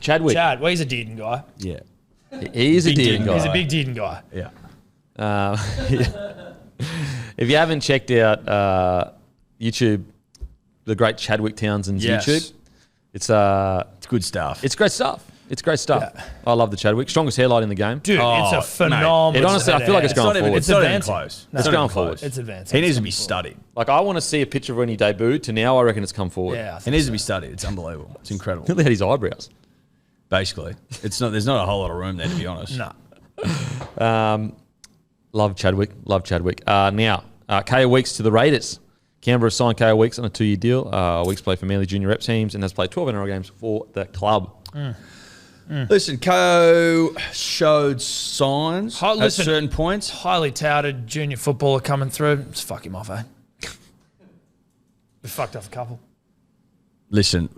S3: Chadwick.
S2: Well, he's a Dearden guy.
S4: Yeah.
S3: He is a Dearden guy.
S2: He's a big Dearden guy.
S4: Yeah.
S3: If you haven't checked out YouTube, the great Chadwick Townsend's YouTube, it's
S4: good stuff.
S3: It's great stuff. It's great stuff. Yeah. I love the Chadwick. Strongest hairline in the game.
S2: Dude, it's a phenomenal.
S3: Honestly, I feel like it's going forward.
S2: It's advancing.
S4: Close.
S3: It's going forward.
S2: It's advancing.
S4: He needs to be studied.
S3: Like, I want to see a picture of when he debuted to now. I reckon it's come forward.
S2: Yeah,
S4: he needs to be studied. It's unbelievable. It's incredible.
S3: Look at his eyebrows.
S4: Basically, there's not a whole lot of room there, to be honest.
S2: No.
S3: Love Chadwick. Now, Kaeo Weekes to the Raiders. Canberra signed Kaeo Weekes on a 2-year deal. Weekes played for Manly junior rep teams and has played 12 NRL games for the club.
S4: Listen, Kaeo showed signs at certain points.
S2: Highly touted junior footballer coming through. Let's fuck him off, eh? We fucked off a couple.
S4: Listen,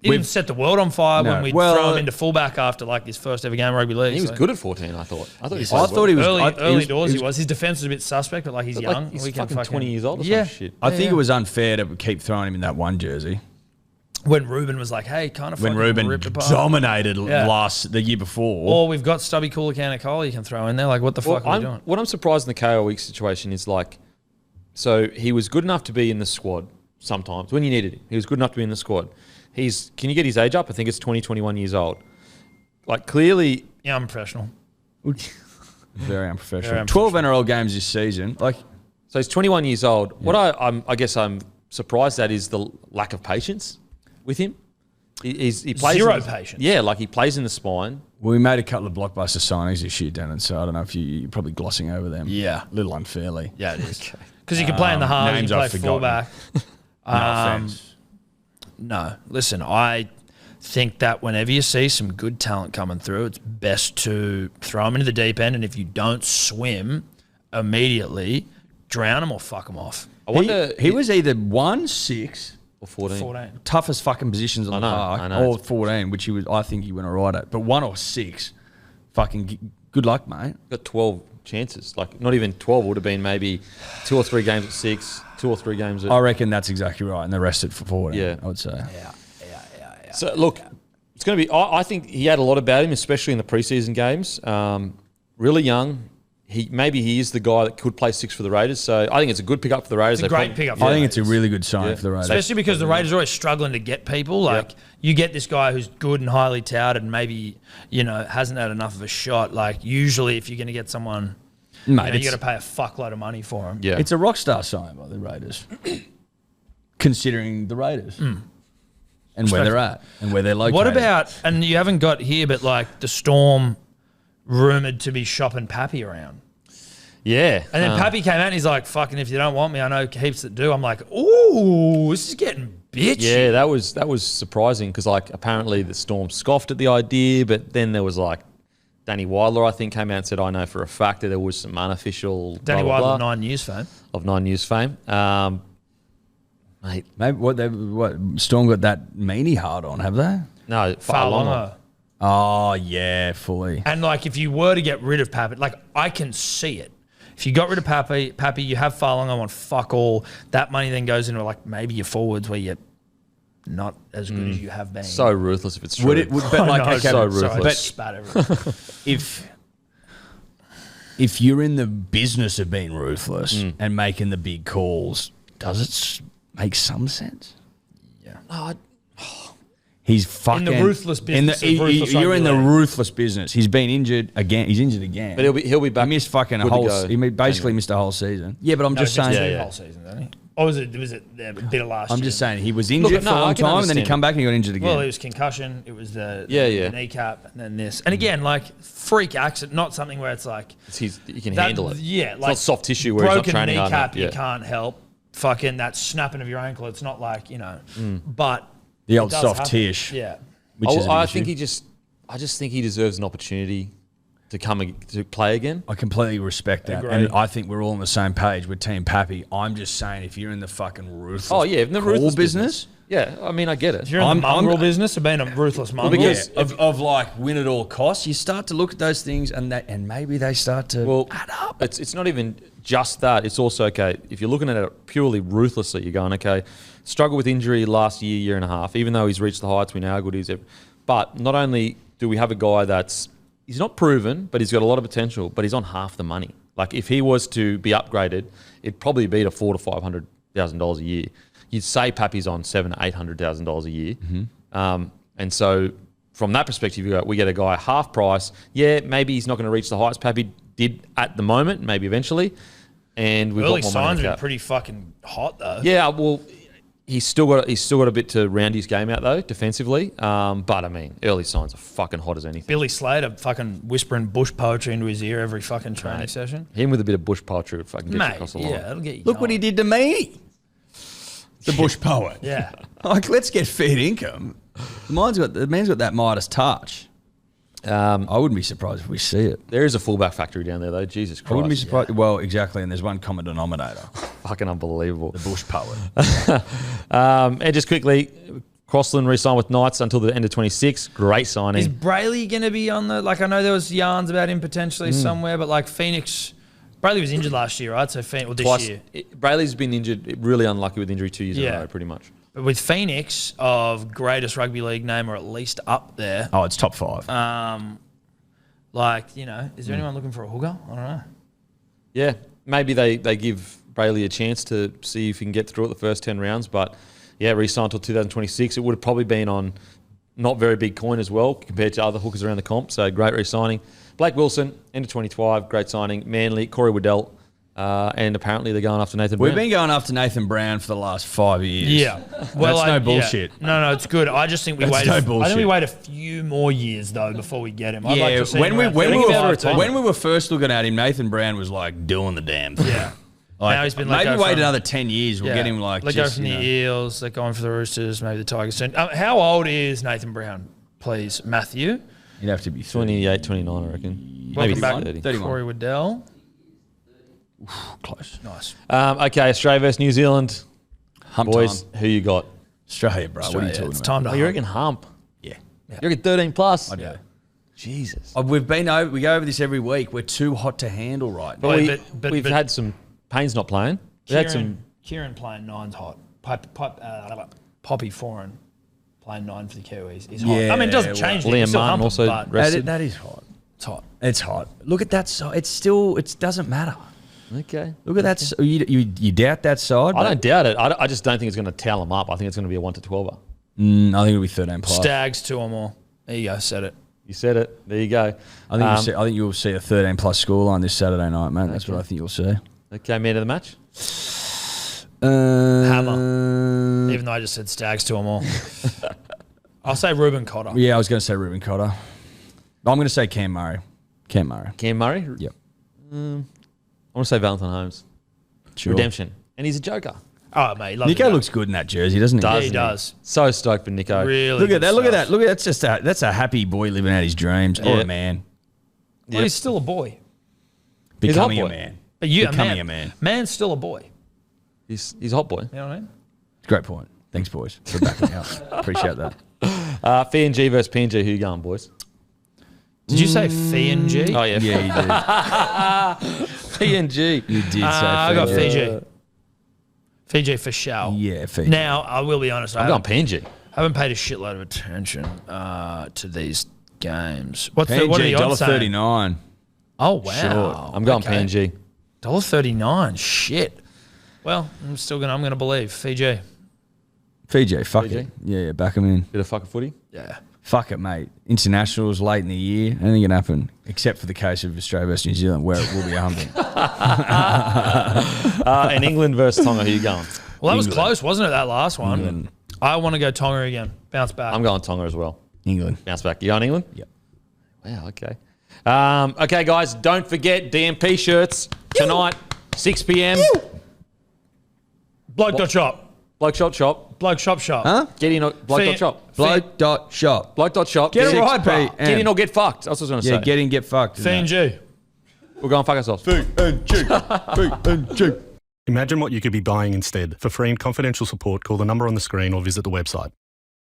S2: He didn't set the world on fire when we throw him into fullback after like his first ever game of rugby league.
S3: He was good at 14, I thought. I
S2: thought he was early doors. He was. His defense was a bit suspect, but like he's young.
S3: Like, he's fucking 20 years old or some shit.
S4: I think it was unfair to keep throwing him in that one jersey.
S2: When Ruben was like, hey, kind of
S4: when Ruben dominated the year before.
S2: Or we've got Stubby Cooler you can throw in there. Like, what the fuck are we doing?
S3: What I'm surprised in the Kaeo Weekes situation is like, so he was good enough to be in the squad sometimes when you needed him. He was good enough to be in the squad. Can you get his age up? I think it's 20, 21 years old. Like, clearly.
S2: Yeah, I'm professional.
S4: Very unprofessional. 12 NRL games this season. So
S3: he's 21 years old. Yeah. What I guess I'm surprised at is the lack of patience with him. He plays
S2: zero patience.
S3: Yeah, like he plays in the spine.
S4: Well, we made a couple of blockbuster signings this year, Dearden, so I don't know if you're probably glossing over them. Yeah. A little unfairly.
S2: Yeah, it is. Because you can play in the halves, you can play fullback.
S4: No offense.
S2: No, listen, I think that whenever you see some good talent coming through, it's best to throw them into the deep end, and if you don't swim immediately, drown them or fuck them off.
S3: I wonder
S4: he was either 1-6
S3: or 14.
S4: Toughest fucking positions on the park, or 14, which I think he went all right at. But 1 or 6, fucking good luck, mate.
S3: Got 12 chances. Like, not even 12 would have been maybe 2 or 3 games at 6, 2 or 3 games at...
S4: I reckon that's exactly right, and the rest at 14,
S3: yeah.
S4: I would say.
S2: Yeah.
S3: So, look, it's going to be... I think he had a lot about him, especially in the preseason games. Really young. Maybe he is the guy that could play 6 for the Raiders. So I think it's a good pickup for the Raiders.
S2: It's a great pickup.
S4: I think it's a really good sign for the Raiders.
S2: Especially because the Raiders are always struggling to get people. Like, you get this guy who's good and highly touted and maybe, hasn't had enough of a shot. Like, usually if you're going to get someone... Mate, you got to pay a fuckload of money for him.
S3: Yeah.
S4: It's a rock star sign by the Raiders, considering the Raiders and where they're at and where they're located.
S2: What about, and you haven't got here, but like the Storm rumoured to be shopping Pappy around.
S3: Yeah.
S2: And then Pappy came out and he's like, fucking, if you don't want me, I know heaps that do. I'm like, ooh, this is getting bitchy.
S3: Yeah, that was surprising because like apparently the Storm scoffed at the idea, but then there was like Danny Weidler, I think, came out and said, I know for a fact that there was some unofficial...
S2: Danny Weidler, 9 News fame.
S3: Of 9 News fame. Mate.
S4: Maybe what Storm got that meanie hard on, have they?
S3: No, far longer.
S4: Oh, yeah, fully.
S2: And, like, if you were to get rid of Pappy, like, I can see it. If you got rid of Pappy, you have Farlong, I want fuck all. That money then goes into like maybe your forwards where you're not as good as you have been.
S3: So ruthless if it's true.
S4: Would it? But like,
S2: No,
S4: okay,
S3: so
S2: sorry,
S3: ruthless.
S2: but spat everything.
S4: if you're in the business of being ruthless and making the big calls, does it make some sense?
S2: Yeah.
S4: He's fucking
S2: In the ruthless business of ruthless
S4: you're in the
S2: rugby league.
S4: ruthless business. He's been injured again. He's injured again.
S3: But he'll be back.
S4: He missed fucking a
S3: good to
S4: whole.
S3: go.
S4: He basically
S3: Anyway.
S4: missed a whole season. Yeah, but I'm just saying.
S2: the whole season, didn't he? Or was it a bit of last year?
S4: I'm just saying he was injured for a
S3: no, I
S4: long
S3: can
S4: time, and then he
S3: understand
S4: come back and he got injured again.
S2: Well, it was concussion. It was the kneecap, and then this. And again, like freak accident, not something where it's like
S3: You can handle it.
S2: Yeah,
S3: It's
S2: like
S3: not soft tissue where he's not
S2: broken
S3: training hard
S2: kneecap.
S3: enough.
S2: You
S3: Yeah.
S2: can't help. Fucking that snapping of your ankle. It's not like but
S4: the
S2: it
S4: old
S2: does
S4: soft
S2: happen.
S4: tish.
S2: Yeah.
S4: Which is
S3: I think I just think he deserves an opportunity to to play again.
S4: I completely respect that,
S2: Agreed.
S4: and I think we're all on the same page with Team Pappy. I'm just saying, if you're in the fucking ruthless,
S3: In the
S4: call
S3: ruthless
S4: business,
S3: Yeah, I mean, I get it.
S2: If you're in the mongrel business of being a ruthless mongrel,
S3: because-
S4: of like win at all costs, you start to look at those things, and maybe they start to add up.
S3: It's not even just that. It's also, okay, if you're looking at it purely ruthlessly, you're going, okay, struggle with injury last year and a half, even though he's reached the heights, we know how good he is. But not only do we have a guy he's not proven, but he's got a lot of potential, but he's on half the money. Like if he was to be upgraded, it'd probably be to $400,000 to $500,000 a year. You'd say Pappy's on $700,000 to $800,000 a year. And so from that perspective, we get a guy half price. Yeah, maybe he's not going to reach the heights Pappy did at the moment, maybe eventually. And we've
S2: early
S3: got more money
S2: signs
S3: in the
S2: are
S3: cap.
S2: pretty fucking hot though.
S3: Yeah, well, he's still got a bit to round his game out though, defensively. But I mean, early signs are fucking hot as anything.
S2: Billy Slater fucking whispering bush poetry into his ear every fucking training session.
S3: Him with a bit of bush poetry would fucking get you
S2: Mate,
S3: across the line.
S2: yeah, it'll get you.
S4: Look what he did to me. The bush poet.
S2: Yeah.
S4: Like, let's get fair income. The man's got that Midas touch. I wouldn't be surprised if we see it.
S3: There is a fullback factory down there though. Jesus Christ.
S4: I wouldn't be surprised. Well, exactly. And there's one common denominator.
S3: Fucking unbelievable.
S4: The bush poet.
S3: And just quickly, Crossland re-signed with Knights until the end of 26. Great signing.
S2: Is Brayley going to be on the, like, I know there was yarns about him potentially somewhere, but like Phoenix, Brayley was injured last year, right? So Phoenix, or this
S3: Twice.
S2: year.
S3: Brayley's been injured, really unlucky with injury 2 years in a row, pretty much.
S2: But with Phoenix of greatest rugby league name, or at least up there,
S4: Oh, it's top 5.
S2: like, is there anyone looking for a hooker? I don't know.
S3: Yeah, maybe they give Brayley a chance to see if he can get through it the first 10 rounds. But yeah, re-signed until 2026. It would have probably been on not very big coin as well compared to other hookers around the comp. So great re-signing. Blake Wilson, end of 25, great signing. Manly, Corey Waddell, and apparently they're going after Nathan
S4: We've
S3: Brown.
S4: been going after Nathan Brown for the last 5 years.
S2: Yeah. Well,
S4: That's no bullshit.
S2: Yeah. No, it's good. I just think we
S4: That's
S2: wait.
S4: no
S2: I think we
S4: bullshit.
S2: wait a few more years though before we get him. I'd
S4: Yeah,
S2: like to see
S4: when
S2: him
S4: we
S2: around
S4: when we
S2: 35.
S4: were when we were first looking at him, Nathan Brown was like doing the damn thing.
S2: Yeah.
S4: Like,
S2: Now he's been let
S4: maybe
S2: go
S4: wait
S2: from-
S4: another 10 years. We'll get him like
S2: let go
S4: just,
S2: from the
S4: you know.
S2: Eels. Let go on for the Roosters. Maybe the Tigers soon. How old is Nathan Brown? Please, Matthew.
S4: You'd have to be
S3: 28, 29, I reckon.
S2: Welcome
S3: Maybe
S2: back,
S3: 30.
S4: 31.
S2: Corey Waddell.
S4: close.
S2: Nice.
S3: Okay, Australia versus New Zealand.
S4: Hump
S3: Boys,
S4: time.
S3: who you got?
S4: Australia, bro. What are you
S2: Australia,
S4: talking
S2: it's
S4: about?
S2: time to
S3: Oh, you
S2: hump.
S3: reckon hump?
S4: Yeah.
S3: You reckon 13 plus?
S4: I do.
S3: Jesus.
S4: We've been over. We go over this every week. We're too hot to handle right now.
S3: But,
S2: Wait, but-
S3: we've
S2: but-
S3: had some Payne's not playing. We had some.
S2: Kieran playing nine's hot. Poppy Foreign playing 9 for the Kiwis is hot.
S4: Yeah,
S2: I mean, it doesn't
S4: well,
S2: change.
S3: Liam
S2: Liam Martin
S3: Martin also
S2: but
S3: rested.
S4: That is hot.
S2: it's hot.
S4: It's hot. Look at that side. It's still. It doesn't matter.
S3: Okay.
S4: Look at that. You doubt that side?
S3: I don't doubt it. I just don't think it's going to towel them up. I think it's going to be a 1 to 12er.
S4: I think it'll be 13 plus.
S2: Stags 2 or more. There you go. Said it.
S3: You said it. There you go.
S4: I think you'll see a 13 plus scoreline this Saturday night, mate. That's what I think you'll see.
S3: Okay, man of the match.
S2: Hammer. Even though I just said Stags 2 or more. I'll say Ruben Cotter.
S4: Yeah, I was going to say Ruben Cotter. I'm going to say Cam Murray. Cam Murray.
S3: Cam Murray.
S4: Yep.
S3: I want to say Valentine Holmes.
S4: Sure.
S3: Redemption. And he's a joker.
S2: Oh, mate. Love
S4: Nico
S2: him.
S4: looks good in that jersey, doesn't he?
S2: Yeah,
S3: Doesn't
S2: he does.
S3: So stoked for Nico.
S2: Really
S4: Look at
S2: good
S4: that. Look at
S2: stuff.
S4: that. Look at that's a happy boy living out his dreams. Or
S3: Yeah.
S4: a man
S2: Well, he's still a boy.
S3: He's a hot
S4: becoming a
S3: boy.
S4: man.
S2: But you,
S4: Becoming a man.
S2: Man's still a boy.
S3: He's a hot boy.
S2: You know what I mean?
S4: Great point. Thanks, boys, for backing me up. Appreciate that.
S3: PNG versus PNG. Who you going, boys?
S2: Did you say Fee and G?
S3: Oh, yeah.
S4: Yeah, you did.
S3: PNG.
S4: You did say
S2: I got
S4: Fiji.
S2: Fiji. Fiji for show.
S4: Yeah, Fiji.
S2: Now, I will be honest.
S3: I'm going PNG.
S2: haven't paid a shitload of attention to these games. What are the
S4: PNG,
S2: odds saying?
S4: $1.39.
S2: Oh, wow.
S3: Sure. I'm going PNG.
S2: $1.39. Shit. Well, I'm going to believe. Fiji.
S4: Fiji, fuck
S3: Fiji?
S4: it. Yeah, back them in.
S3: Bit of fucking footy.
S2: Yeah.
S4: Fuck it, mate. Internationals late in the year. Anything can happen, except for the case of Australia versus New Zealand, where it will be a humping.
S3: And England versus Tonga. Who you going?
S2: Well, that was
S4: England.
S2: close, wasn't it, that last one?
S4: England.
S2: I want to go Tonga again. Bounce back.
S3: I'm going Tonga as well.
S4: England.
S3: Bounce back. You going England?
S4: Yep.
S3: Wow, okay. Okay, guys, don't forget DMP shirts tonight, 6 p.m.
S2: Bloke.shop.
S3: Bloke Shop Shop.
S2: Bloke Shop Shop.
S4: Huh?
S3: Get in, Bloke.shop.
S4: Bloke.shop.
S3: Bloke.shop.
S4: Get it
S3: 6
S4: right,
S3: p.m.
S4: Pete.
S3: Get in or get fucked. That's what I was going to say.
S4: Yeah, get in, get fucked.
S2: FNG.
S3: We're going to fuck ourselves.
S5: Imagine what you could be buying instead. For free and confidential support, call the number on the screen or visit the website.